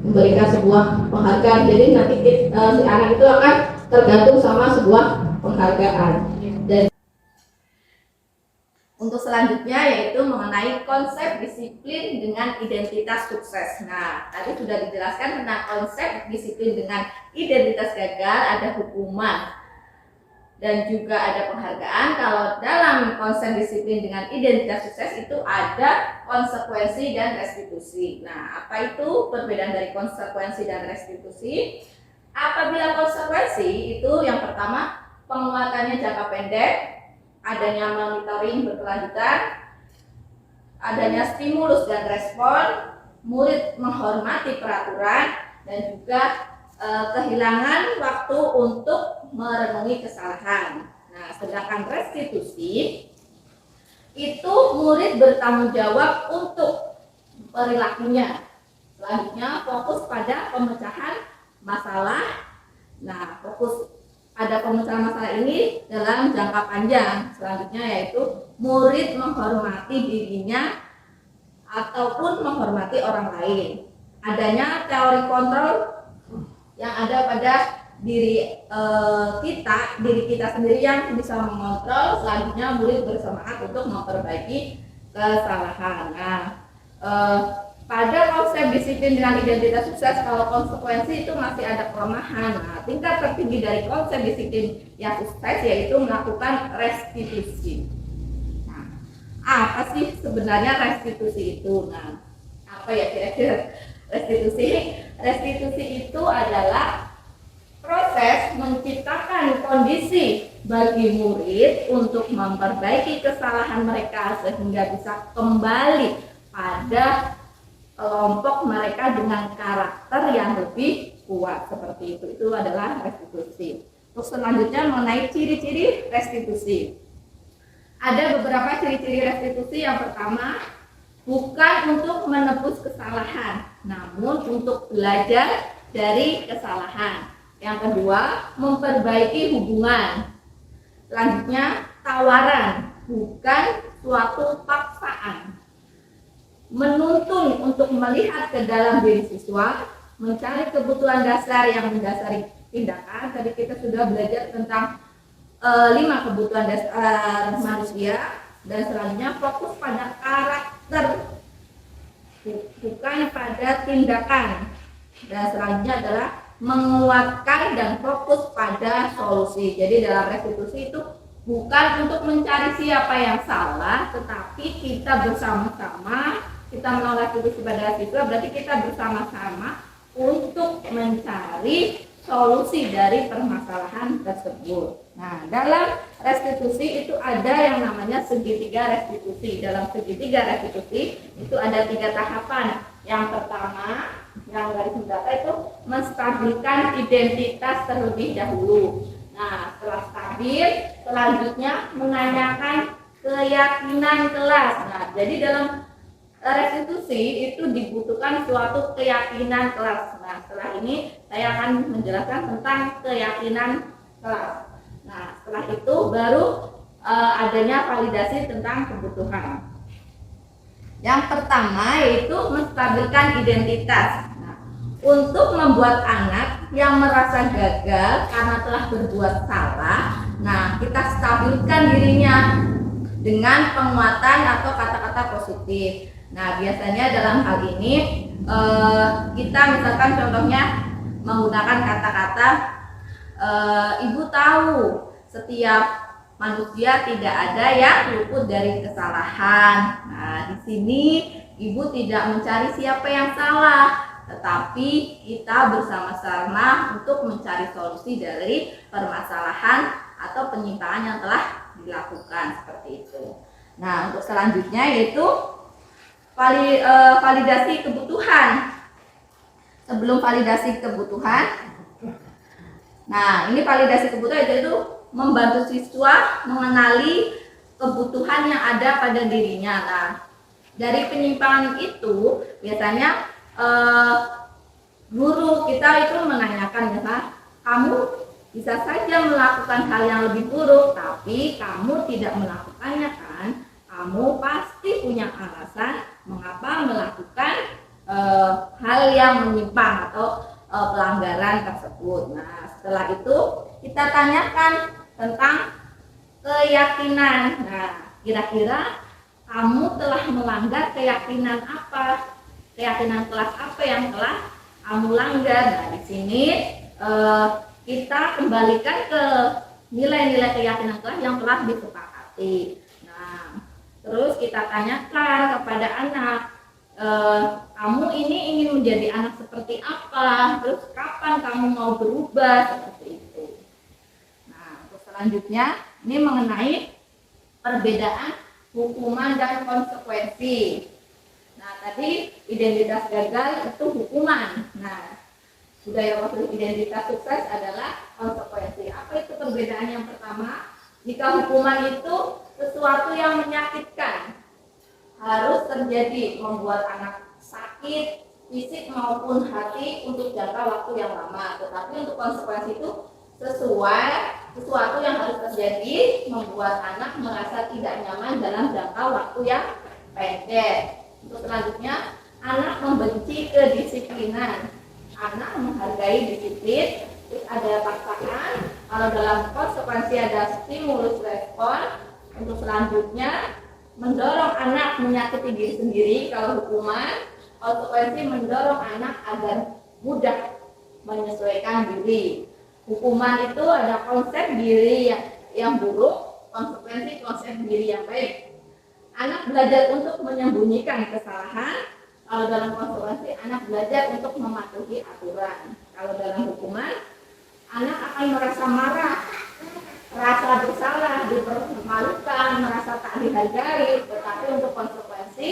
S4: memberikan sebuah penghargaan. Jadi nanti si anak itu akan tergantung sama sebuah penghargaan. Dan untuk selanjutnya yaitu mengenai konsep disiplin dengan identitas sukses. Nah, tadi sudah dijelaskan tentang konsep disiplin dengan identitas gagal, ada hukuman.
S1: dan juga ada penghargaan. Kalau dalam konsep disiplin dengan identitas sukses itu ada konsekuensi dan restitusi. Nah, apa itu perbedaan dari konsekuensi dan restitusi? Apabila konsekuensi itu yang pertama penguatannya jangka pendek, adanya monitoring berkelanjutan, adanya stimulus dan respon, murid menghormati peraturan, dan juga kehilangan waktu untuk merenungi kesalahan. Nah, sedangkan restitusi itu murid bertanggung jawab untuk perilakunya. Selanjutnya fokus pada pemecahan masalah. Nah, fokus pada pemecahan masalah ini dalam jangka panjang. Selanjutnya yaitu murid menghormati dirinya ataupun menghormati orang lain. Adanya teori kontrol yang ada pada diri kita sendiri yang bisa mengontrol. Selanjutnya murid bersemangat untuk memperbaiki kesalahan. Nah, pada konsep disiplin dengan identitas sukses, kalau konsekuensi itu masih ada kelemahan. Nah, tingkat tertinggi dari konsep disiplin yang sukses yaitu melakukan restitusi. Nah, apa sih sebenarnya restitusi itu? Nah, apa ya kira-kira restitusi? Restitusi itu adalah proses menciptakan kondisi bagi murid untuk memperbaiki kesalahan mereka sehingga bisa kembali pada kelompok mereka dengan karakter yang lebih kuat. Seperti itu adalah restitusi. Terus selanjutnya mengenai ciri-ciri restitusi. Ada beberapa ciri-ciri restitusi. Yang pertama, bukan untuk menebus kesalahan, namun untuk belajar dari kesalahan. Yang kedua, memperbaiki hubungan. Selanjutnya, tawaran, bukan suatu paksaan. Menuntun untuk melihat ke dalam diri siswa, mencari kebutuhan dasar yang mendasari tindakan. Tadi kita sudah belajar tentang 5 kebutuhan dasar manusia. Dan selanjutnya fokus pada karakter, bukan pada tindakan. Dan selanjutnya adalah menguatkan dan fokus pada solusi. Jadi dalam restitusi itu bukan untuk mencari siapa yang salah, tetapi kita bersama-sama, kita melakukan restitusi pada siswa, berarti kita bersama-sama untuk mencari solusi dari permasalahan tersebut. Nah, dalam restitusi itu ada yang namanya segitiga restitusi. Dalam segitiga restitusi itu ada 3 tahapan. Yang pertama, yang garis mendata itu menstabilkan identitas terlebih dahulu. Nah, setelah stabil, selanjutnya menanyakan keyakinan kelas. Nah, jadi dalam restitusi itu dibutuhkan suatu keyakinan kelas. Nah, setelah ini saya akan menjelaskan tentang keyakinan kelas. Nah, setelah itu baru adanya validasi tentang kebutuhan. Yang pertama yaitu menstabilkan identitas. Nah, untuk membuat anak yang merasa gagal karena telah berbuat salah, nah kita stabilkan dirinya dengan penguatan atau kata-kata positif. Nah, biasanya dalam hal ini kita misalkan contohnya menggunakan kata-kata ibu tahu setiap manusia tidak ada yang luput dari kesalahan. Nah, di sini ibu tidak mencari siapa yang salah, tetapi kita bersama-sama untuk mencari solusi dari permasalahan atau penyimpangan yang telah dilakukan, seperti itu. Nah, untuk selanjutnya yaitu validasi kebutuhan. Sebelum validasi kebutuhan, nah ini validasi kebutuhan itu membantu siswa mengenali kebutuhan yang ada pada dirinya. Nah, dari penyimpangan itu biasanya guru kita itu menanyakan, misalnya kamu bisa saja melakukan hal yang lebih buruk, tapi kamu tidak melakukannya kan? Kamu pasti punya alasan mengapa melakukan hal yang menyimpang atau pelanggaran tersebut. Nah, setelah itu kita tanyakan tentang keyakinan. Nah, kira-kira kamu telah melanggar keyakinan apa? Keyakinan kelas apa yang telah kamu langgar? Nah, di sini kita kembalikan ke nilai-nilai keyakinan kelas yang telah disepakati. Nah, terus kita tanyakan kepada anak, kamu ini ingin menjadi anak seperti apa? Terus kapan kamu mau berubah? Seperti itu. Nah, terus selanjutnya ini mengenai perbedaan hukuman dan konsekuensi. Nah, tadi identitas gagal itu hukuman. Nah, budaya positif identitas sukses adalah konsekuensi. Apa itu perbedaan yang pertama? Jika hukuman itu sesuatu yang menyakitkan, harus terjadi, membuat anak sakit fisik maupun hati untuk jangka waktu yang lama. Tetapi untuk konsekuensi itu sesuatu yang harus terjadi, membuat anak merasa tidak nyaman dalam jangka waktu yang pendek. Untuk selanjutnya, anak membenci kedisiplinan. Anak menghargai disiplin. Terus ada paksaan. Kalau dalam konsekuensi ada stimulus respon. Untuk selanjutnya, mendorong anak menyakiti diri sendiri. Kalau hukuman, konsekuensi mendorong anak agar mudah menyesuaikan diri. Hukuman itu ada konsep diri yang buruk, konsekuensi konsep diri yang baik. Anak belajar untuk menyembunyikan kesalahan. Kalau dalam konsekuensi, anak belajar untuk mematuhi aturan. Kalau dalam hukuman, anak akan merasa marah, rasa bersalah, dipermalukan, merasa tak dihargai. Tetapi untuk konsekuensi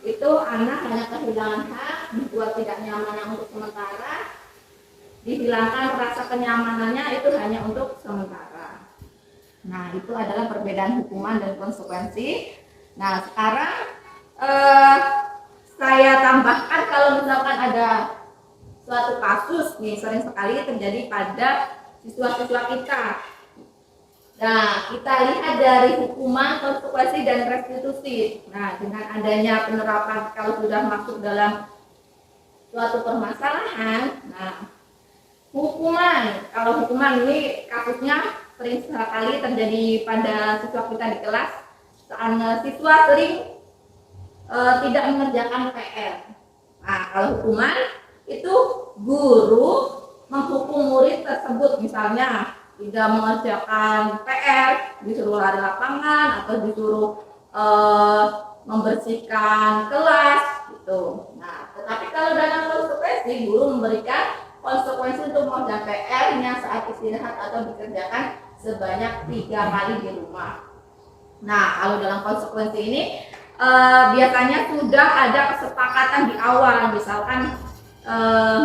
S1: itu anak hanya kehilangan hak, dibuat tidak nyaman untuk sementara, dihilangkan rasa kenyamanannya itu hanya untuk sementara. Nah, itu adalah perbedaan hukuman dan konsekuensi. Nah, sekarang saya tambahkan kalau misalkan ada suatu kasus nih, sering sekali terjadi pada siswa-siswa kita. Nah, kita lihat dari hukuman, konsekuensi, dan restitusi. Nah, dengan adanya penerapan kalau sudah masuk dalam suatu permasalahan, nah, kalau hukuman ini kasusnya sering sekali terjadi pada siswa kita di kelas. Siswa sering tidak mengerjakan PR. Nah, kalau hukuman itu guru menghukum murid tersebut, misalnya tidak mengerjakan PR, disuruh lari lapangan atau disuruh membersihkan kelas gitu. Nah, tetapi kalau dalam konsekuensi, guru memberikan konsekuensi untuk mengerjakan PR-nya saat istirahat atau dikerjakan sebanyak 3 kali di rumah. Nah, kalau dalam konsekuensi ini biasanya sudah ada kesepakatan di awal, misalkan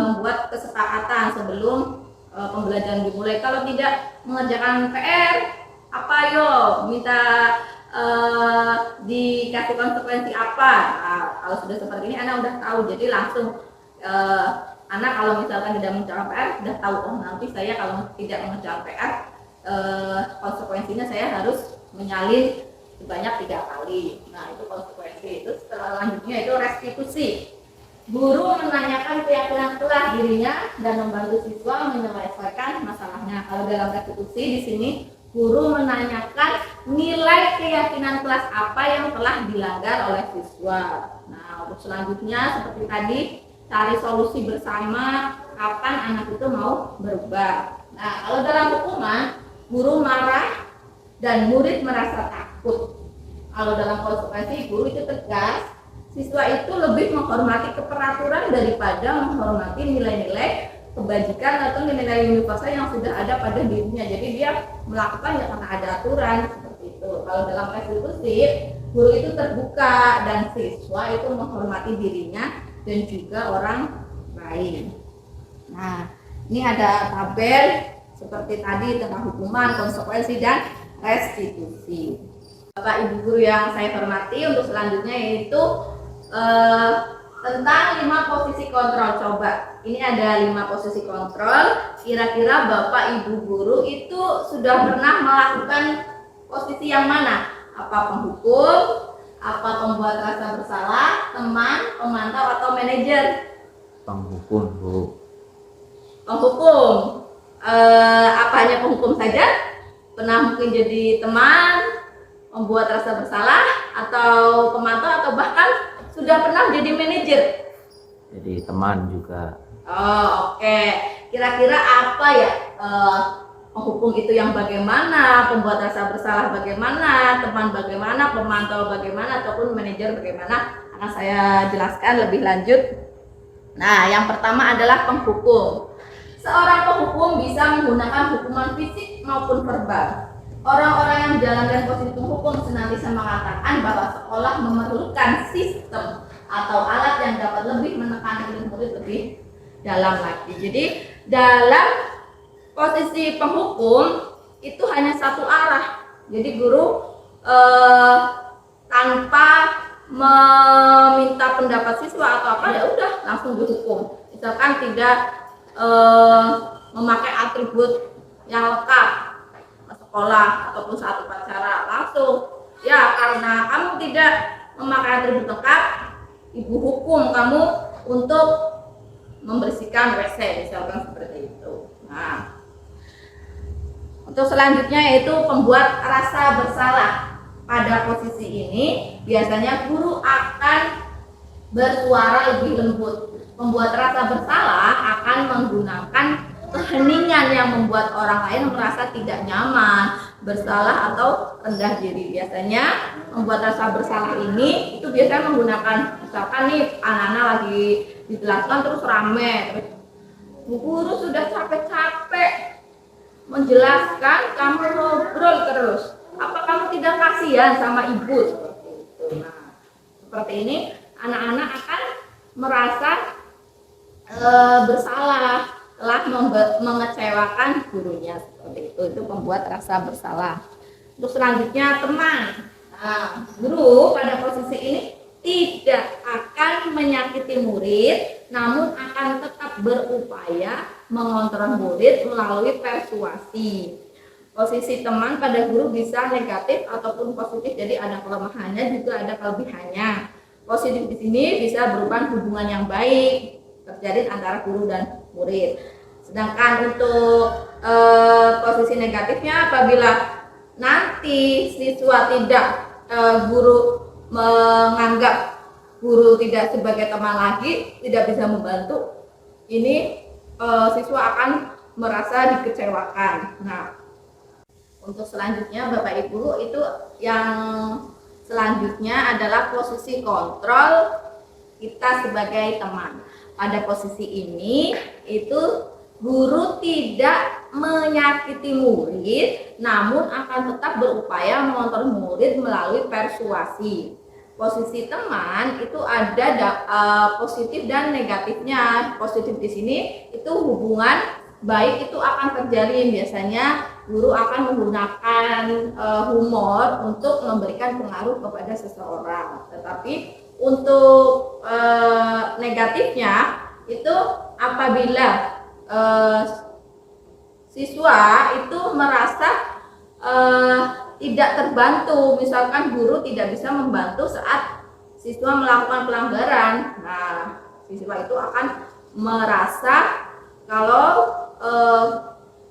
S1: membuat kesepakatan sebelum pembelajaran dimulai. Kalau tidak mengerjakan PR, apa yo minta dikasih konsekuensi apa? Nah, kalau sudah seperti ini anak udah tahu, jadi langsung anak kalau misalkan tidak mengerjakan PR sudah tahu, oh nanti saya kalau tidak mengerjakan PR konsekuensinya saya harus menyalin sebanyak 3 kali. Nah, itu konsekuensi. Itu selanjutnya itu restitusi. Guru menanyakan keyakinan kelas dirinya dan membantu siswa menyelesaikan masalahnya. Kalau dalam restitusi di sini guru menanyakan nilai keyakinan kelas apa yang telah dilanggar oleh siswa. Nah, untuk selanjutnya seperti tadi cari solusi bersama kapan anak itu mau berubah. Nah, kalau dalam hukuman guru marah dan murid merasa takut. Kalau dalam konsekuensi guru itu tegas, siswa itu lebih menghormati keperaturan daripada menghormati nilai-nilai kebajikan atau nilai-nilai universal yang sudah ada pada dirinya. Jadi dia melakukan ya karena ada aturan seperti itu. Kalau dalam restitusi, guru itu terbuka dan siswa itu menghormati dirinya dan juga orang lain. Nah, ini ada tabel seperti tadi tentang hukuman, konsekuensi, dan restitusi. Bapak Ibu guru yang saya hormati, untuk selanjutnya yaitu tentang 5 posisi kontrol. Coba, ini ada 5 posisi kontrol. Kira-kira Bapak Ibu guru itu sudah pernah melakukan posisi yang mana? Apa penghukum, apa pembuat rasa bersalah, teman, pemantau, atau manajer?
S5: Penghukum, Bu.
S1: Penghukum. Apa hanya penghukum saja? Pernah mungkin jadi teman, membuat rasa bersalah, atau pemantau, atau bahkan sudah pernah jadi manajer?
S5: Jadi teman juga.
S1: Oh, oke. Kira-kira apa ya
S4: penghukum itu yang bagaimana, pembuat rasa bersalah bagaimana, teman bagaimana, pemantau bagaimana, ataupun manajer bagaimana, akan saya jelaskan lebih lanjut. Nah, yang pertama adalah penghukum. Seorang penghukum bisa menggunakan hukuman fisik maupun verbal. Orang-orang yang menjalankan posisi penghukum senantiasa mengatakan bahwa sekolah memerlukan sistem atau alat yang dapat lebih menekan murid lebih dalam lagi. Jadi dalam posisi penghukum itu hanya satu arah. Jadi guru tanpa meminta pendapat siswa atau apa, ya udah langsung dihukum. Misalkan tidak memakai atribut yang lengkap ke sekolah ataupun saat upacara, langsung ya karena kamu tidak memakai atribut lengkap, ibu hukum kamu untuk membersihkan WC, misalkan seperti itu. Nah, untuk selanjutnya yaitu pembuat rasa bersalah. Pada posisi ini biasanya guru akan bersuara lebih lembut. Pembuat rasa bersalah akan menggunakan keheningan yang membuat orang lain merasa tidak nyaman, bersalah atau rendah diri. Biasanya membuat rasa bersalah ini itu biasanya menggunakan, misalkan nih anak-anak lagi dijelaskan terus rame, terus Bu Guru sudah capek-capek menjelaskan, kamu ngobrol terus. Apa kamu tidak kasihan sama ibu? Nah, seperti ini anak-anak akan merasa bersalah telah mengecewakan gurunya, seperti itu pembuat rasa bersalah. Untuk selanjutnya teman. Nah, guru pada posisi ini tidak akan menyakiti murid, namun akan tetap berupaya mengontrol murid melalui persuasi. Posisi teman pada guru bisa negatif ataupun positif, jadi ada kelemahannya juga ada kelebihannya. Positif di sini bisa berupa hubungan yang baik terjadi antara guru dan murid. Sedangkan untuk posisi negatifnya apabila nanti siswa tidak guru menganggap guru tidak sebagai teman lagi, tidak bisa membantu, ini siswa akan merasa dikecewakan. Nah, untuk selanjutnya Bapak Ibu, itu yang selanjutnya adalah posisi kontrol kita sebagai teman. Pada posisi ini itu guru tidak menyakiti murid, namun akan tetap berupaya mengontrol murid melalui persuasi. Posisi teman itu ada positif dan negatifnya. Positif di sini itu hubungan baik itu akan terjalin. Biasanya guru akan menggunakan humor untuk memberikan pengaruh kepada seseorang. Tetapi untuk negatifnya itu apabila siswa itu merasa tidak terbantu, misalkan guru tidak bisa membantu saat siswa melakukan pelanggaran. Nah, siswa itu akan merasa kalau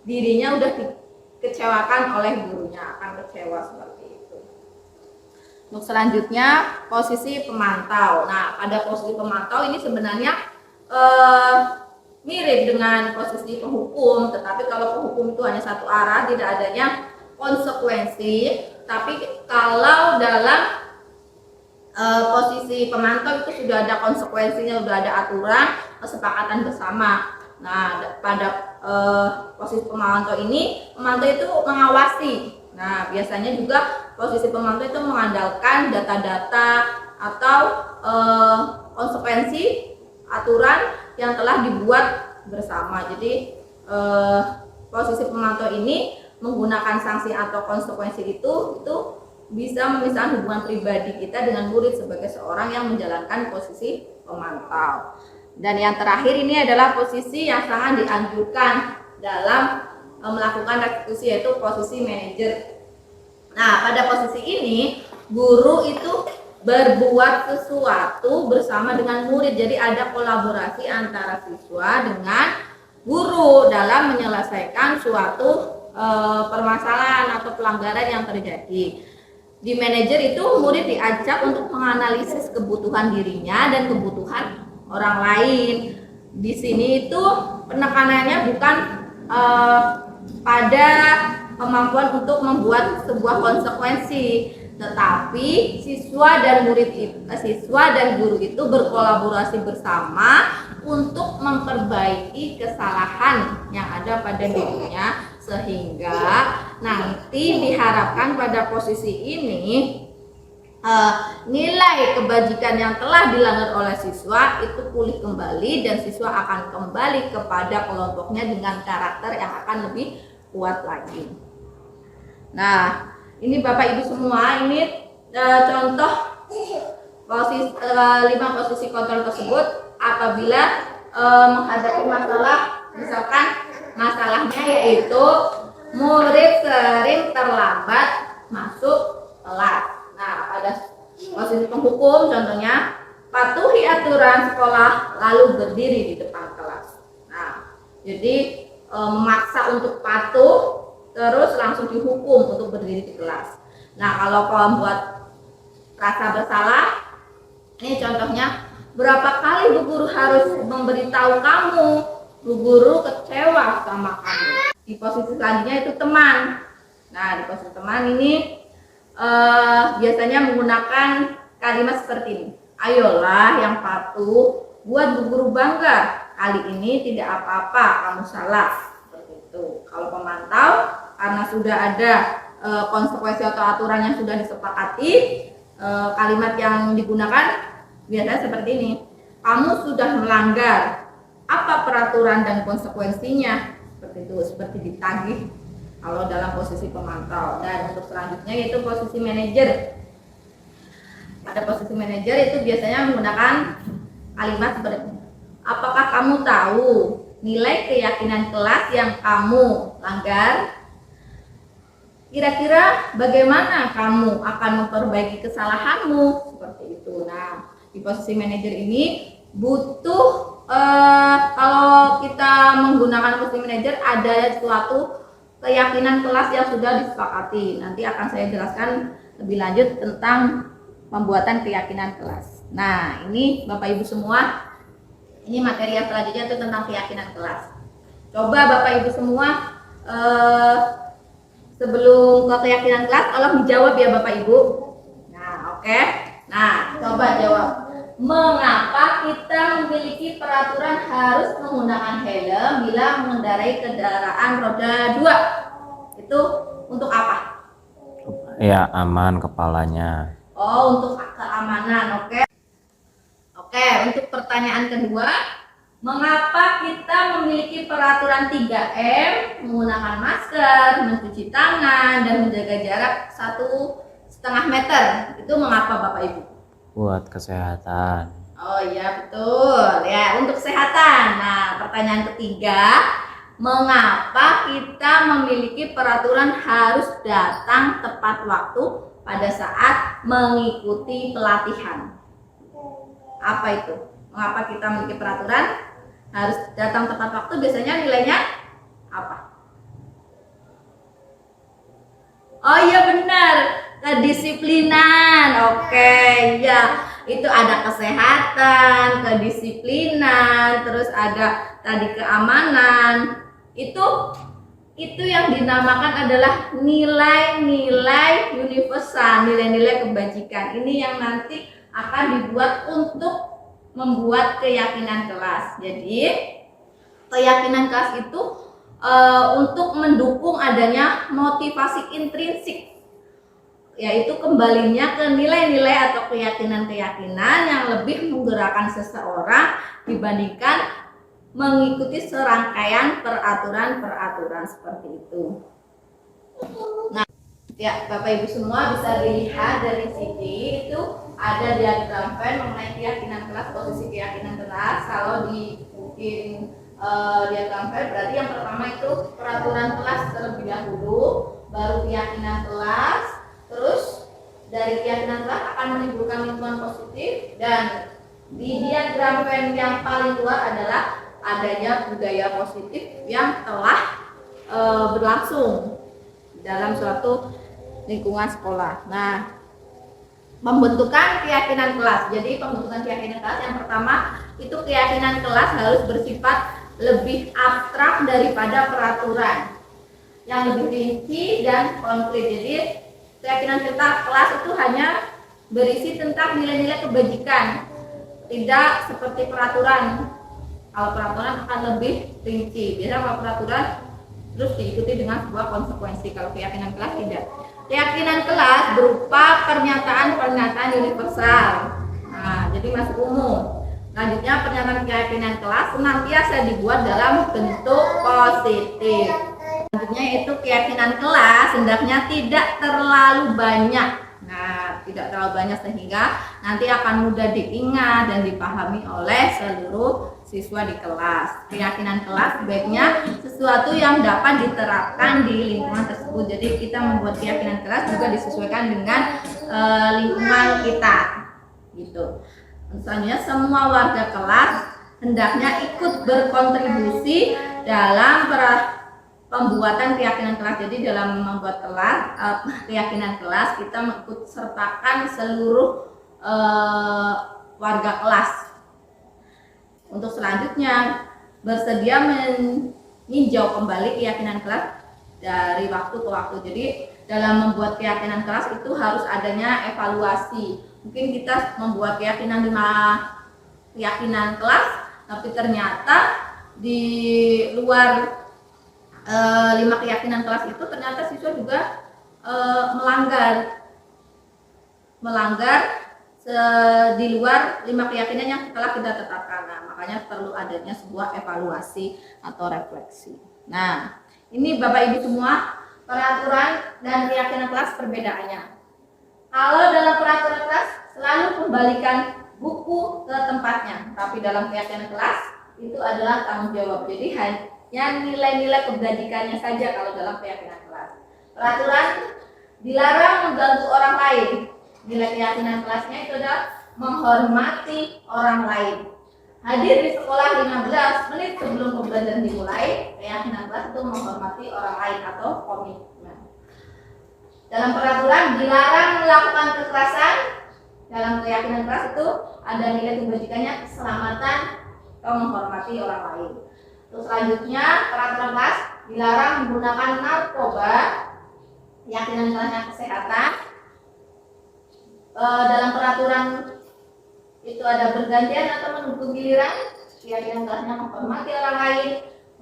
S4: dirinya udah dikecewakan oleh gurunya, akan kecewa seperti itu. Untuk selanjutnya posisi pemantau. Nah, pada posisi pemantau ini sebenarnya mirip dengan posisi penghukum, tetapi kalau penghukum itu hanya satu arah, tidak adanya konsekuensi. Tapi kalau dalam posisi pemantau itu sudah ada konsekuensinya, sudah ada aturan, kesepakatan bersama. Nah, pada posisi pemantau ini, pemantau itu mengawasi. Nah, biasanya juga posisi pemantau itu mengandalkan data-data atau konsekuensi aturan yang telah dibuat bersama. Jadi posisi pemantau ini menggunakan sanksi atau konsekuensi itu bisa memisahkan hubungan pribadi kita dengan murid sebagai seorang yang menjalankan posisi pemantau. Dan yang terakhir ini adalah posisi yang sangat dianjurkan dalam melakukan restitusi, yaitu posisi manajer. Nah, pada posisi ini guru itu berbuat sesuatu bersama dengan murid. Jadi ada kolaborasi antara siswa dengan guru dalam menyelesaikan suatu permasalahan atau pelanggaran yang terjadi. Di manajer itu murid diajak untuk menganalisis kebutuhan dirinya dan kebutuhan orang lain. Di sini itu penekanannya bukan
S1: pada kemampuan untuk membuat sebuah konsekuensi, tetapi siswa dan guru itu berkolaborasi bersama untuk memperbaiki kesalahan yang ada pada dirinya, sehingga nanti diharapkan pada posisi ini nilai kebajikan yang telah dilanggar oleh siswa itu pulih kembali dan siswa akan kembali kepada kelompoknya dengan karakter yang akan lebih kuat lagi. Nah, ini Bapak Ibu semua, ini contoh posisi 5 posisi kontrol tersebut apabila menghadapi masalah, misalkan masalahnya yaitu murid sering terlambat masuk kelas. Nah, pada posisi penghukum contohnya patuhi aturan sekolah lalu berdiri di depan kelas. Nah, jadi memaksa untuk patuh terus langsung dihukum untuk berdiri di kelas. Nah, kalau membuat rasa bersalah, ini contohnya berapa kali Bu Guru harus memberitahu kamu, Bu Guru kecewa sama kamu. Di posisi selanjutnya itu teman. Nah, di posisi teman ini biasanya menggunakan kalimat seperti ini. Ayolah yang patuh, buat Bu Guru bangga. Kali ini tidak apa-apa, kamu salah. Seperti itu. Kalau pemantau, karena sudah ada konsekuensi atau aturan yang sudah disepakati, kalimat yang digunakan biasanya seperti ini. Kamu sudah melanggar. Apa peraturan dan konsekuensinya? Seperti itu, seperti ditagih. Kalau dalam posisi pemantau. Dan untuk selanjutnya yaitu posisi manajer. Pada posisi manajer itu biasanya menggunakan kalimat seperti ini. Apakah kamu tahu nilai keyakinan kelas yang kamu langgar? Kira-kira bagaimana kamu akan memperbaiki kesalahanmu? Seperti itu. Nah, di posisi manajer ini butuh kalau kita menggunakan posisi manajer ada suatu keyakinan kelas yang sudah disepakati. Nanti akan saya jelaskan lebih lanjut tentang pembuatan keyakinan kelas. Nah, ini Bapak Ibu semua, ini materi yang selanjutnya itu tentang keyakinan kelas. Coba Bapak Ibu semua sebelum ke keyakinan kelas, tolong dijawab ya Bapak Ibu. Nah, oke. Nah, coba jawab. Mengapa kita memiliki peraturan harus menggunakan helm bila mengendarai kendaraan roda 2? Itu untuk apa?
S5: Ya, aman kepalanya.
S1: Oh, untuk keamanan, oke. Oke, untuk pertanyaan kedua, mengapa kita memiliki peraturan 3M, menggunakan masker, mencuci tangan, dan menjaga jarak 1,5 meter? Itu mengapa Bapak Ibu?
S5: Buat kesehatan.
S1: Oh iya betul ya, untuk kesehatan. Nah, pertanyaan ketiga, mengapa kita memiliki peraturan harus datang tepat waktu pada saat mengikuti pelatihan? Apa itu? Mengapa kita memiliki peraturan harus datang tepat waktu? Biasanya nilainya apa? Oh iya benar, kedisiplinan. Oke, ya. Itu ada kesehatan, kedisiplinan, terus ada tadi keamanan. Itu yang dinamakan adalah nilai-nilai universal, nilai-nilai kebajikan. Ini yang nanti akan dibuat untuk membuat keyakinan kelas. Jadi keyakinan kelas itu untuk mendukung adanya motivasi intrinsik, yaitu kembalinya ke nilai-nilai atau keyakinan-keyakinan yang lebih menggerakkan seseorang dibandingkan mengikuti serangkaian peraturan-peraturan seperti itu. Nah, ya Bapak Ibu semua bisa dilihat dari sini itu ada diagram Venn mengenai keyakinan kelas, posisi keyakinan kelas. Kalau dibikin diagram Venn berarti yang pertama itu peraturan kelas terlebih dahulu, baru keyakinan kelas. Terus dari keyakinan kelas akan menimbulkan lingkungan positif, dan di diagram Venn yang paling luar adalah adanya budaya positif yang telah berlangsung dalam suatu lingkungan sekolah. Nah, pembentukan keyakinan kelas. Jadi pembentukan keyakinan kelas yang pertama itu keyakinan kelas harus bersifat lebih abstrak daripada peraturan. yang lebih rinci dan konkret. Jadi keyakinan kita kelas itu hanya berisi tentang nilai-nilai kebajikan, tidak seperti peraturan. Kalau peraturan akan lebih rinci. Biasanya kalau peraturan terus diikuti dengan sebuah konsekuensi. Kalau keyakinan kelas tidak. Keyakinan kelas berupa pernyataan-pernyataan universal. Nah, jadi masuk umum. Selanjutnya, pernyataan keyakinan kelas senantiasa dibuat dalam bentuk positif. Selanjutnya itu keyakinan kelas hendaknya tidak terlalu banyak. Nah, tidak terlalu banyak sehingga nanti akan mudah diingat dan dipahami oleh seluruh siswa di kelas. Keyakinan kelas sebaiknya sesuatu yang dapat diterapkan di lingkungan tersebut. Jadi kita membuat keyakinan kelas juga disesuaikan dengan lingkungan kita, gitu. Selanjutnya, semua warga kelas hendaknya ikut berkontribusi dalam pembuatan keyakinan kelas. Jadi dalam membuat keyakinan kelas kita mengikut sertakan seluruh warga kelas. Untuk selanjutnya, bersedia meninjau kembali keyakinan kelas dari waktu ke waktu. Jadi dalam membuat keyakinan kelas itu harus adanya evaluasi. Mungkin kita membuat keyakinan 5 keyakinan kelas, tapi ternyata di luar 5 keyakinan kelas itu ternyata siswa juga melanggar di luar 5 keyakinan yang telah kita tetapkan. Nah, makanya perlu adanya sebuah evaluasi atau refleksi. Nah, ini Bapak Ibu semua, peraturan dan keyakinan kelas perbedaannya. Kalau dalam peraturan kelas selalu kembalikan buku ke tempatnya, tapi dalam keyakinan kelas itu adalah tanggung jawab. Jadi hanya nilai-nilai kebajikannya saja kalau dalam keyakinan kelas. Peraturan dilarang mengganggu orang lain. Nilai keyakinan kelasnya itu adalah menghormati orang lain. Hadir di sekolah 15 menit sebelum pembelajaran dimulai. Keyakinan kelas itu menghormati orang lain atau komitmen. Dalam peraturan dilarang melakukan kekerasan. Dalam keyakinan kelas itu ada nilai kebajikannya keselamatan atau menghormati orang lain. Terus selanjutnya, peraturan kelas dilarang menggunakan narkoba. Keyakinan kelasnya kesehatan. Dalam peraturan itu ada bergantian atau menunggu giliran. Keyakinan kelasnya menghormati orang lain.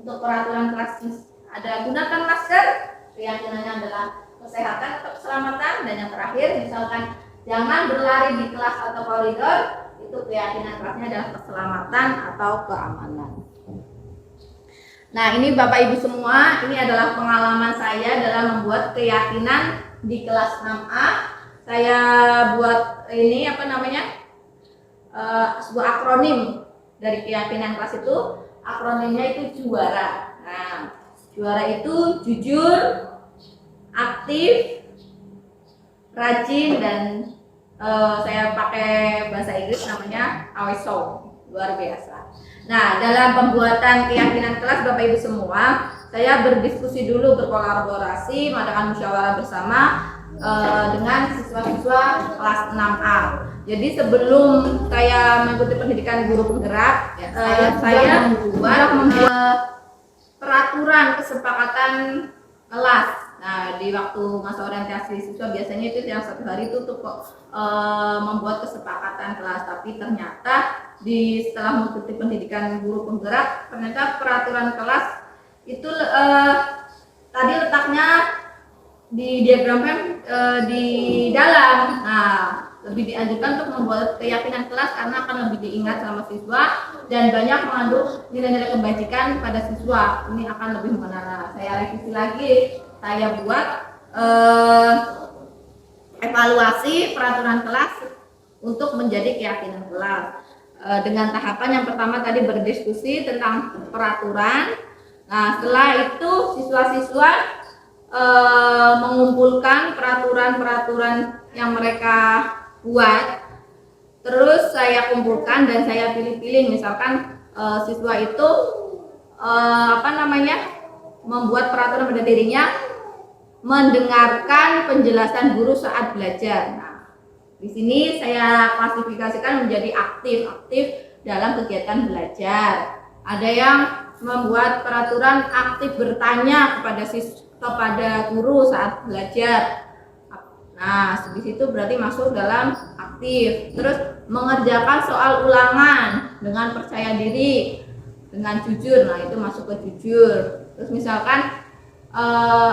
S1: Untuk peraturan kelas ada gunakan masker. Keyakinannya adalah kesehatan atau keselamatan. Dan yang terakhir, misalkan jangan berlari di kelas atau koridor. Itu keyakinan kelasnya adalah keselamatan atau keamanan. Nah, ini Bapak Ibu semua, ini adalah pengalaman saya dalam membuat keyakinan di kelas 6A. Saya buat ini sebuah akronim dari keyakinan kelas itu. Akronimnya itu juara. Nah, juara itu jujur, aktif, rajin, dan saya pakai bahasa Inggris namanya always so. Luar biasa. Nah, dalam pembuatan keyakinan kelas Bapak Ibu semua, saya berdiskusi dulu, berkolaborasi, mengadakan musyawarah bersama dengan siswa-siswa kelas 6A. Jadi sebelum saya mengikuti pendidikan guru penggerak, saya membuat peraturan kesepakatan kelas. Nah, di waktu masa orientasi siswa biasanya itu yang 1 hari itu untuk membuat kesepakatan kelas. Tapi ternyata setelah mengikuti pendidikan guru penggerak, ternyata peraturan kelas itu tadi letaknya di diagramkan di dalam. Nah, lebih dianjurkan untuk membuat keyakinan kelas karena akan lebih diingat sama siswa dan banyak mengandung nilai-nilai kebajikan pada siswa. Ini akan lebih mengenal. Saya revisi lagi. Saya buat evaluasi peraturan kelas untuk menjadi keyakinan kelas dengan tahapan yang pertama tadi berdiskusi tentang peraturan. Nah, setelah itu siswa-siswa mengumpulkan peraturan-peraturan yang mereka buat, terus saya kumpulkan dan saya pilih-pilih. Misalkan siswa itu membuat peraturan pada dirinya mendengarkan penjelasan guru saat belajar. Nah, di sini saya klasifikasikan menjadi aktif dalam kegiatan belajar. Ada yang membuat peraturan aktif bertanya kepada kepada guru saat belajar. Nah, di situ berarti masuk dalam aktif. Terus mengerjakan soal ulangan dengan percaya diri, dengan jujur. Nah, itu masuk ke jujur. Terus misalkan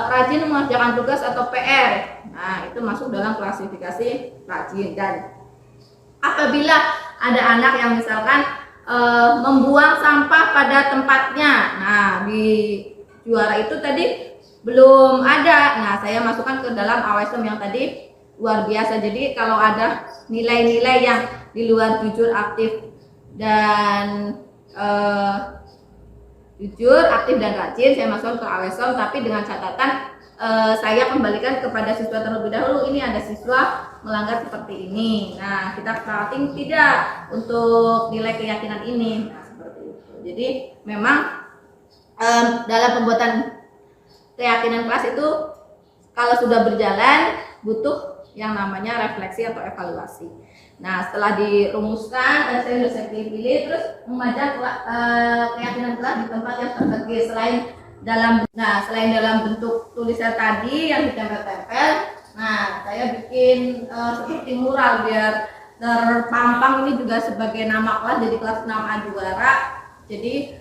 S1: rajin mengerjakan tugas atau PR. Nah, itu masuk dalam klasifikasi rajin. Dan apabila ada anak yang misalkan membuang sampah pada tempatnya. Nah, di juara itu tadi belum ada. Nah, saya masukkan ke dalam AWSOM yang tadi luar biasa. Jadi kalau ada nilai-nilai yang di luar jujur, aktif dan jujur, aktif dan rajin, saya masukkan ke AWSOM, tapi dengan catatan saya kembalikan kepada siswa terlebih dahulu. Ini ada siswa melanggar seperti ini. Nah, kita rating tidak untuk nilai keyakinan ini. Nah, seperti itu. Jadi memang dalam pembuatan keyakinan kelas itu kalau sudah berjalan butuh yang namanya refleksi atau evaluasi. Nah, setelah dirumuskan dan saya pilih terus memajang keyakinan kelas di tempat yang strategis selain dalam bentuk tulisan tadi yang ditempel-tempel. Nah, saya bikin seperti mural biar terpampang ini juga sebagai nama kelas, jadi kelas 6A juara. Jadi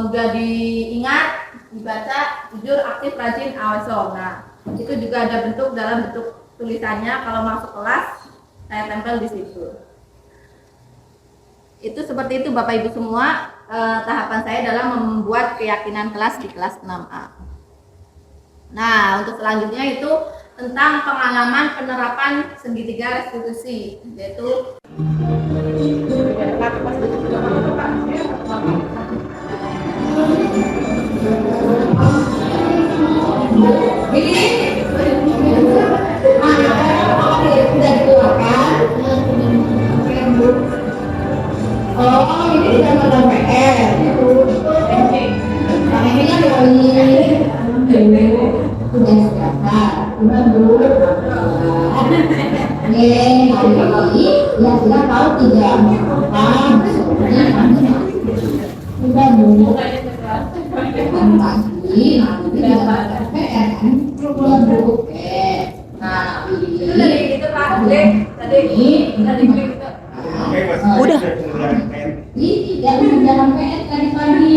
S1: mudah diingat, dibaca, jujur, aktif, rajin, AWSOM. Nah, itu juga ada dalam bentuk tulisannya. Kalau masuk kelas, saya tempel di situ. Itu seperti itu Bapak Ibu semua, tahapan saya dalam membuat keyakinan kelas di kelas 6A. Nah, untuk selanjutnya itu tentang pengalaman penerapan segitiga restitusi, yaitu
S4: ini sudah ada PR. Nah, ini kan dari tugas dasar. Hari ini ya sudah tahu tidak apa sebenarnya sudah dulu nanti tidak ada PR kan nah ini
S5: Udah.
S4: ini tidak mengerjakan PR tadi pagi.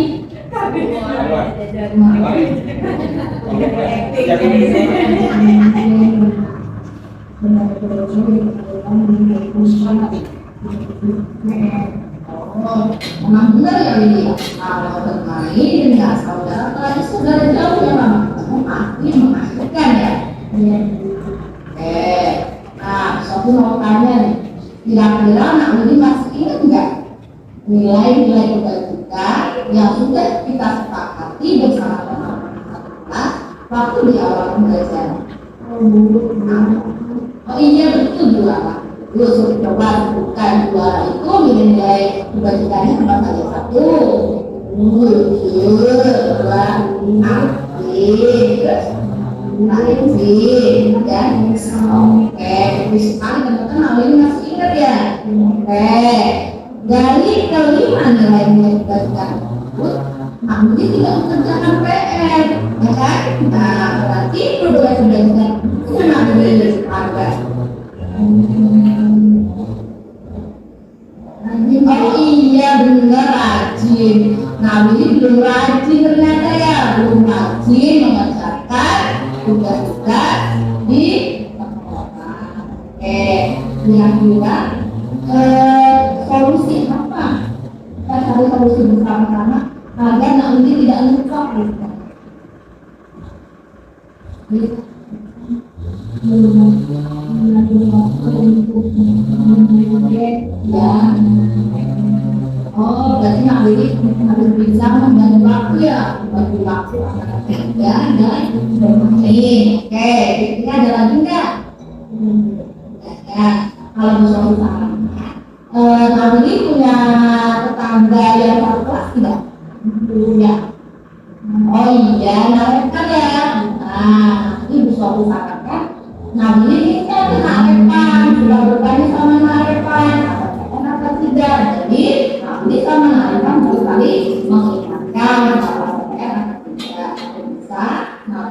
S4: Memang benar ya ini. Kalau bermain dengan saudara, tadi saudara jauh yang lama ketemu, pasti mengasihkan ya. Nah, suatu mau tanya nih, kira-kira anak ini masih ingat nggak nilai-nilai tugas kita yang sudah kita sepakati bersama teman-teman kelas waktu di awal pembelajaran? Oh iya betul juara. Yuk coba sebutkan juara itu nilai-nilai tugas kita apa saja? Satu, jujur, dua, aktif, dan oke, bisa sekali teman-teman hal ini masih ingat ya. Oke, dari kelima nilai-nilai tugas kita tersebut, Amdi tidak mengerjakan PR, ya kan? Nah, berarti kedua sudah Amdi harga. Oh iya benar rajin. Nah, ini belum rajin ternyata ya, belum rajin mengerjakan tugas-tugas di sekolah. Kira-kira solusi apa? Kita cari solusi bersama-sama agar nanti tidak lupa. Oh, berarti harus bisa membagi waktu ya, bagi waktu antara kerja dan bermain. Oke, ini ada lagi nggak? Ya, kalau misalnya kami ini punya tetangga yang satu kelas tidak? Punya. Oh iya, narekan ya. Nah, ini bisa usahakan. Nah, ini kita narekan, sudah bertanya sama narekan, apa tidak? Jadi, kami sama narekan sekali mengingatkan kalau saya tidak bisa. Nah,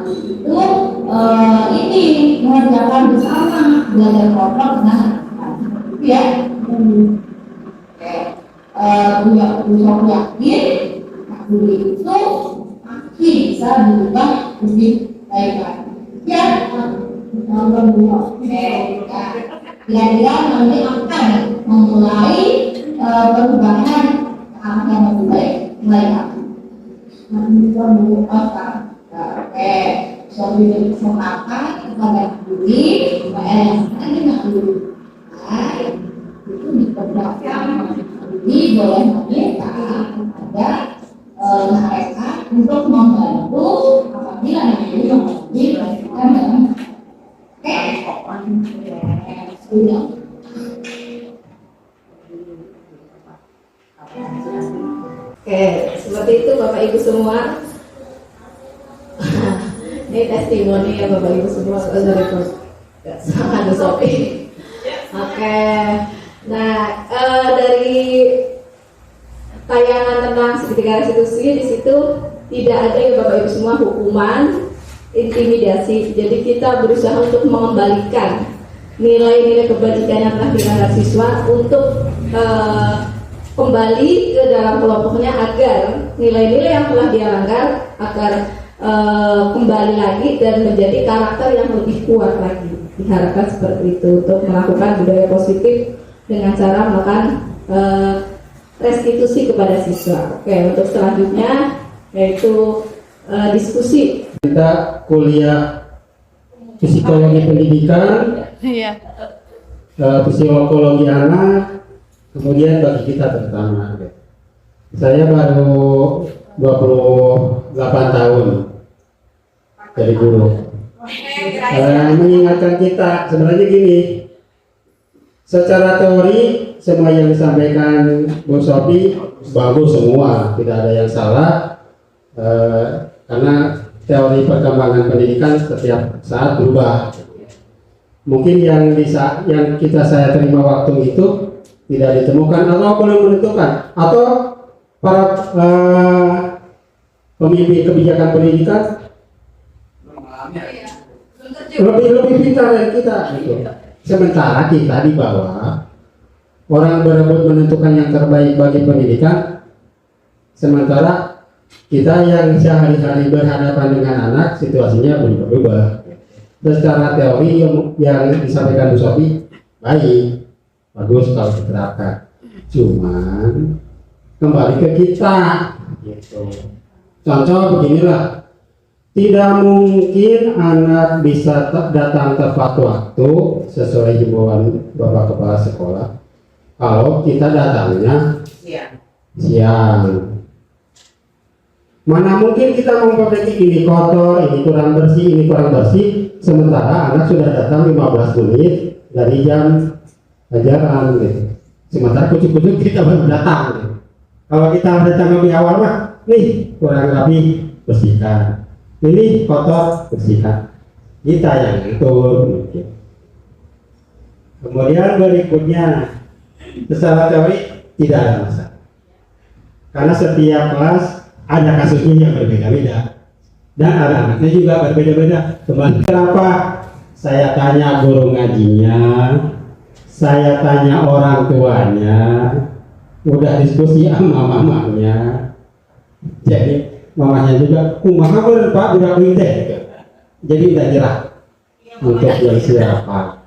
S6: makhluk itu pasti bisa berubah lebih baik lagi. Ya, nomor 2. Kira-kira nanti akan memulai perubahan yang lebih baik mulai kapan? Nanti merupakan suami mengatakan kepada diri yang dulu itu diperbolehkan ini boleh meminta ada mereka untuk membantu apabila nanti melakukan dalam
S4: Oke, seperti itu Bapak Ibu semua. Ini testimoni ya Bapak Ibu semua dari sama Bu Sophie. Oke, nah dari tayangan tentang segitiga restitusi di situ tidak ada ya Bapak Ibu semua hukuman, intimidasi. Jadi kita berusaha untuk mengembalikan nilai-nilai kebajikan yang telah dilanggar siswa untuk kembali ke dalam kelompoknya agar nilai-nilai yang telah dia langgar agar kembali lagi dan menjadi karakter yang lebih kuat lagi. Diharapkan seperti itu untuk melakukan budaya positif dengan cara melakukan restitusi kepada siswa. Oke, untuk selanjutnya yaitu diskusi.
S7: Kita kuliah psikologi pendidikan, psikologi anak, kemudian bagi kita terutama. Saya baru 28 tahun jadi guru. Mengingatkan kita sebenarnya gini, secara teori semua yang disampaikan Bu Sophie bagus semua, tidak ada yang salah, karena teori perkembangan pendidikan setiap saat berubah. Mungkin yang saya terima waktu itu tidak ditemukan atau belum menentukan, atau para pemimpin kebijakan pendidikan lebih pintar dari kita gitu. Sementara kita di bawah orang berebut menentukan yang terbaik bagi pendidikan, sementara kita yang sehari-hari berhadapan dengan anak situasinya belum berubah. Secara teori yang disampaikan Bu Sophie baik, bagus kalau diterapkan. Cuman kembali ke kita gitu. Contoh beginilah, tidak mungkin anak bisa datang tepat waktu sesuai himbauan Bapak Kepala Sekolah kalau kita datangnya siang. Mana mungkin kita memperbaiki ini kotor, ini kurang bersih, sementara anak sudah datang 15 menit dari jam ajaran gitu. Sementara kucuk-kucuk kita baru datang gitu. Kalau kita datang lebih awal mah, nih kurang rapi, bersihkan. Ini kotor, bersihkan. Kita yang atur gitu. Kemudian berikutnya, secara teori tidak ada masalah. Karena setiap kelas ada kasusnya yang berbeda-beda. Dan ada anaknya juga berbeda-beda. Kenapa? Saya tanya guru ngajinya, saya tanya orang tuanya, udah diskusi sama mamanya. Jadi mamanya juga, kumaha bener Pak, udah teh. Jadi udah nyerah untuk yang siapa.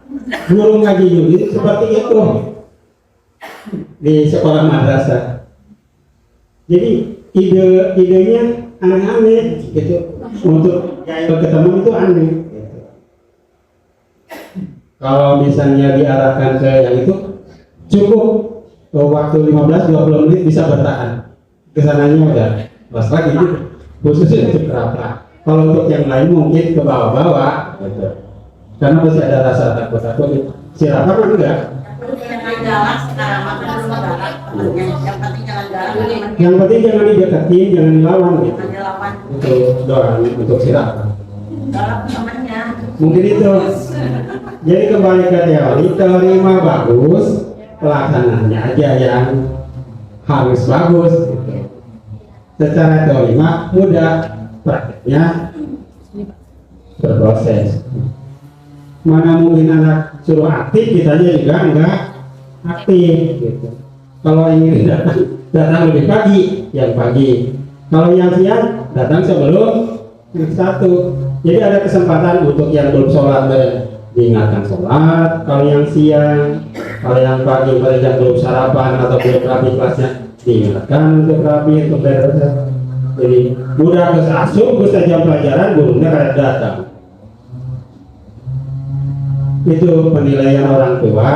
S7: Guru ngaji juga seperti itu di sekolah madrasah. Jadi idenya aneh-aneh gitu, untuk ketemu itu aneh gitu. Kalau misalnya diarahkan ke yang itu cukup waktu 15-20 menit bisa bertahan, kesananya udah pas lagi gitu, khususnya untuk kerapra. Kalau untuk yang lain mungkin ke bawah-bawah gitu. Karena masih ada rasa takut-takut gitu. Si Rafa kan enggak?
S3: Jalan sekarang makan rumah galak. Yang penting jangan galak.
S7: Yang penting jangan dideketin, jangan dilawan gitu.
S3: Jangan dilawan.
S7: Itu doang untuk si Rafa.
S3: Galak temannya.
S7: Mungkin itu. Jadi kembali ke teori mah bagus, pelaksananya aja yang harus bagus gitu. Secara teori mah mudah, prakteknya berproses. Mana mungkin anak suruh aktif, kitanya juga enggak aktif gitu. Kalau ingin datang datang lebih pagi, yang pagi. Kalau yang siang datang sebelum satu. Jadi ada kesempatan untuk yang belum sholat diingatkan sholat. Kalau yang siang, kalau yang pagi mereka belum sarapan atau belum rapi kelasnya diingatkan untuk rapi, untuk beres. Jadi udah ke asup ke jam pelajaran gurunya kadang datang. Itu penilaian orang tua.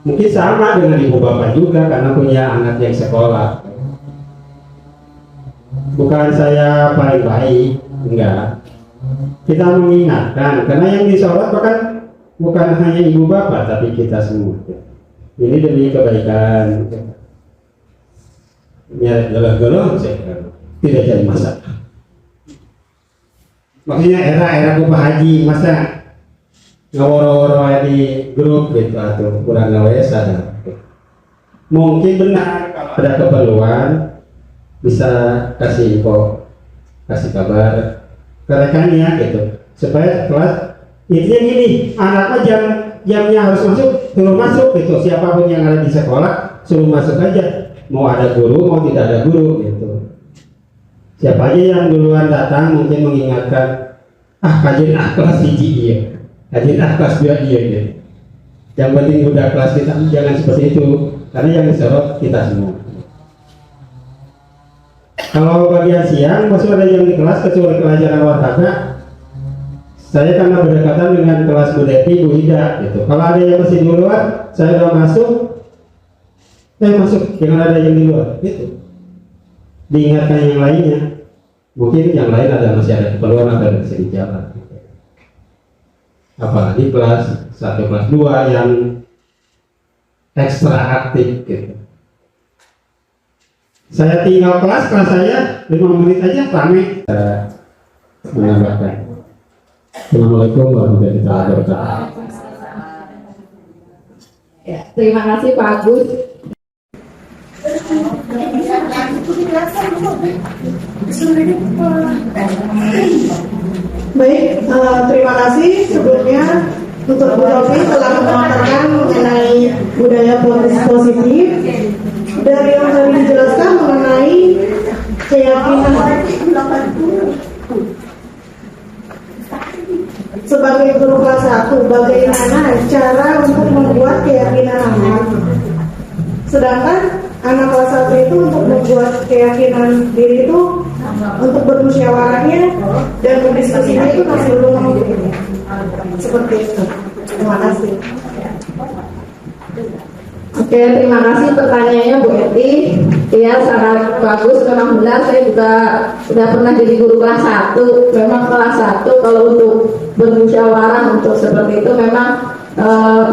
S7: Mungkin sama dengan ibu bapak juga karena punya anak yang sekolah. Bukan saya paling baik, enggak. Kita mengingatkan karena yang disorot bukan hanya ibu bapak tapi kita semua. Ini demi kebaikan. Ya galau-galau tidak jadi masalah. Maksudnya era Bapak Haji masa ngaworo-woro di grup gitu atau kurang ngawesa. Mungkin benar kalau ada keperluan bisa kasih info, kasih kabar ke rekannya gitu supaya kelas intinya gini, anaknya jamnya harus masuk, suruh masuk gitu, siapapun yang ada di sekolah suruh masuk aja, mau ada guru mau tidak ada guru gitu. Siapa aja yang duluan datang mungkin mengingatkan kajian kelas hiji iya, kajian kelas 2 iya gitu. Yang penting udah kelas kita, jangan seperti itu karena yang disorot kita semua. Kalau bagian siang masih ada yang di kelas kecuali pelajaran olahraga. Saya karena berdekatan dengan kelas Bu Devi, Bu Ida gitu. Kalau ada yang masih di luar, saya udah masuk, jangan ada yang di luar gitu. Diingatkan yang lainnya. Mungkin yang lain masih ada keperluan atau bisa di jalan. Apalagi kelas 1, kelas 2 yang ekstra aktif gitu. Saya tinggal kelas saya 5 menit aja rame. Menambahkan. Assalamualaikum warahmatullahi wabarakatuh.
S4: Ya, terima kasih Pak Agus.
S8: Baik, terima kasih sebelumnya untuk Bu Rofi telah mengatakan mengenai budaya positif. Dari yang tadi dijelaskan mengenai keyakinan sebagai guru kelas 1, bagaimana cara untuk membuat keyakinan anak. Sedangkan anak kelas 1 itu untuk membuat keyakinan diri itu untuk bermusyawarahnya dan berdiskusinya itu masih belum seperti itu. Terima kasih.
S4: Oke, terima kasih pertanyaannya Bu Eti. Ya, sangat bagus. Memang benar, saya juga sudah pernah jadi guru kelas 1. Memang kelas 1 kalau untuk bermusyawarah untuk seperti itu memang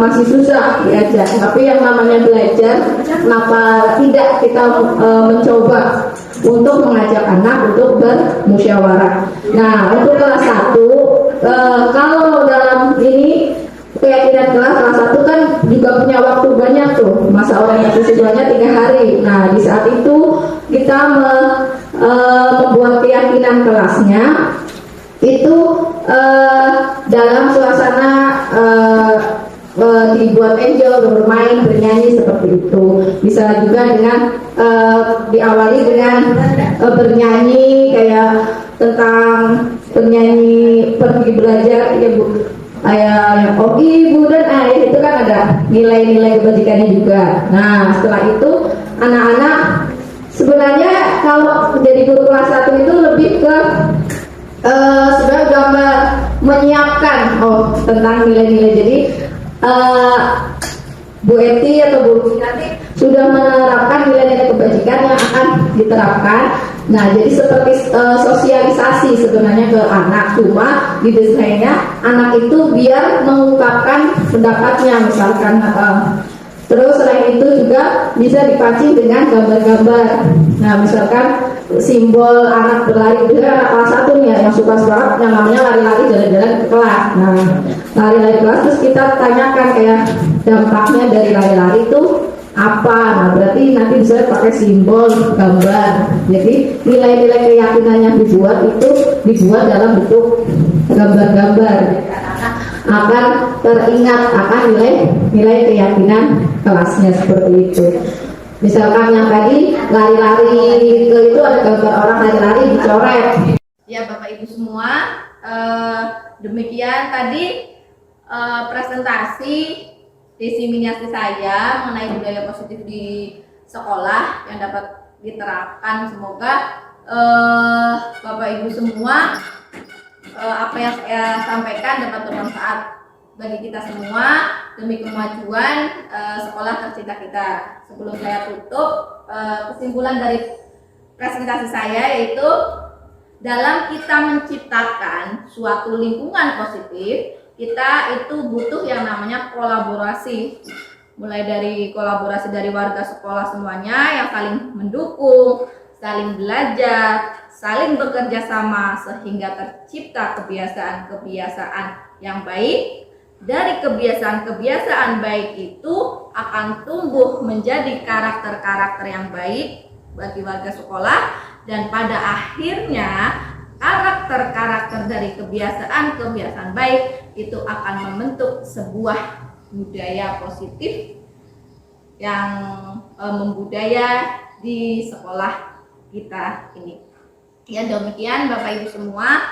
S4: masih susah diajak. Tapi yang namanya belajar, kenapa tidak kita mencoba untuk mengajak anak untuk bermusyawarah. Nah, untuk kelas 1, kalau dalam ini keyakinan kelas 1 kan juga punya waktu banyak tuh, masa orientasi siswanya 3 hari. Nah, di saat itu kita membuat keyakinan kelasnya itu dalam suasana dibuat angel, bermain, bernyanyi seperti itu. Bisa juga dengan diawali dengan bernyanyi kayak tentang bernyanyi pergi belajar ya Bu. Kayak oh ibu dan ayah itu kan ada nilai-nilai kebajikannya juga. Nah, setelah itu anak-anak sebenarnya kalau menjadi guru kelas 1 itu lebih ke sebenarnya gambar menyiapkan tentang nilai-nilai. Jadi Bu Eti atau Bu Lucy nanti sudah menerapkan nilai-nilai kebajikan yang akan diterapkan. Nah, jadi seperti sosialisasi sebenarnya ke anak, cuma didesainnya anak itu biar mengungkapkan pendapatnya misalkan. Terus selain itu juga bisa dipancing dengan gambar-gambar. Nah, misalkan simbol anak berlari, juga anak kelas 1 nih yang suka banget yang namanya lari-lari jalan-jalan ke kelas. Nah, lari-lari kelas terus kita tanyakan kayak dampaknya dari lari-lari itu apa. Nah, berarti nanti bisa pakai simbol gambar. Jadi nilai-nilai keyakinan yang dibuat itu dibuat dalam bentuk gambar-gambar. Akan teringat akan nilai keyakinan kelasnya seperti itu. Misalkan yang tadi lari-lari ke itu ada gambar orang lari-lari dicoret.
S1: Ya Bapak Ibu semua, demikian tadi presentasi diseminasi saya mengenai budaya positif di sekolah yang dapat diterapkan. Semoga Bapak Ibu semua apa yang saya sampaikan dapat bermanfaat bagi kita semua demi kemajuan sekolah tercinta kita. Sebelum saya tutup, kesimpulan dari presentasi saya yaitu dalam kita menciptakan suatu lingkungan positif, kita itu butuh yang namanya kolaborasi. Mulai dari kolaborasi dari warga sekolah semuanya yang saling mendukung, saling belajar, saling bekerja sama sehingga tercipta kebiasaan-kebiasaan yang baik. Dari kebiasaan-kebiasaan baik itu akan tumbuh menjadi karakter-karakter yang baik bagi warga sekolah, dan pada akhirnya karakter-karakter dari kebiasaan-kebiasaan baik itu akan membentuk sebuah budaya positif yang membudaya di sekolah kita ini. Ya, demikian Bapak Ibu semua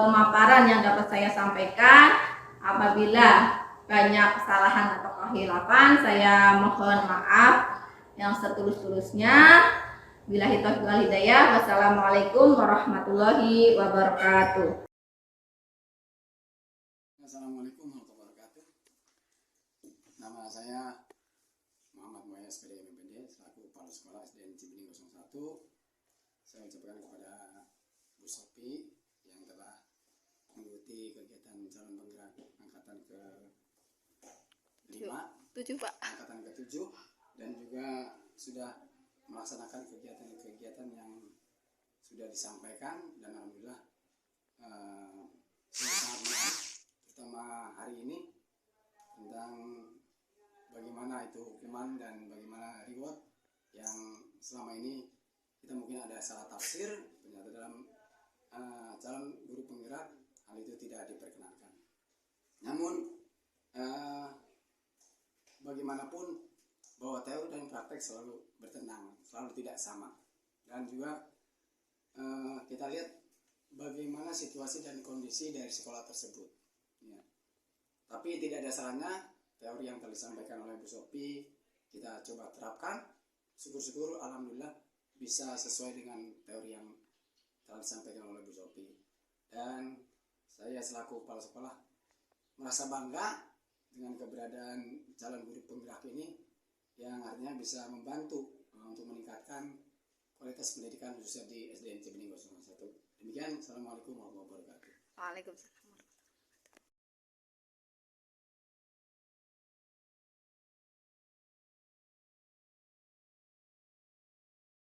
S1: pemaparan yang dapat saya sampaikan. Apabila banyak kesalahan atau kehilafan, saya mohon maaf yang setulus-tulusnya. Billahi taufiq wal hidayah. Wassalamualaikum warahmatullahi wabarakatuh.
S2: Assalamualaikum warahmatullahi wabarakatuh. Nama saya Muhammad Muhammad SPD MPD selaku Kepala Sekolah SDN Cibening 01. Saya ucapkan kepada Bu Sophie yang telah mengikuti kegiatan calon penggerak angkatan ke-5, angkatan ke-7, dan juga sudah melaksanakan kegiatan-kegiatan yang sudah disampaikan, dan alhamdulillah sangat menarik, terutama hari ini tentang bagaimana itu hukuman dan bagaimana reward yang selama ini kita mungkin ada salah tafsir. Ternyata dalam calon guru penggerak hal itu tidak diperkenankan. Namun bagaimanapun bahwa teori dan praktek selalu bertentangan, selalu tidak sama. Dan juga kita lihat bagaimana situasi dan kondisi dari sekolah tersebut. Ya. Tapi tidak ada salahnya teori yang telah disampaikan oleh Bu Sophie kita coba terapkan. Syukur-syukur alhamdulillah bisa sesuai dengan teori yang telah disampaikan oleh Bu Sophie. Dan saya selaku kepala sekolah merasa bangga dengan keberadaan calon guru penggerak ini, yang artinya bisa membantu untuk meningkatkan kualitas pendidikan khususnya di SDN Cibening 01. Demikian, Assalamualaikum warahmatullahi wabarakatuh.
S1: Waalaikumsalam.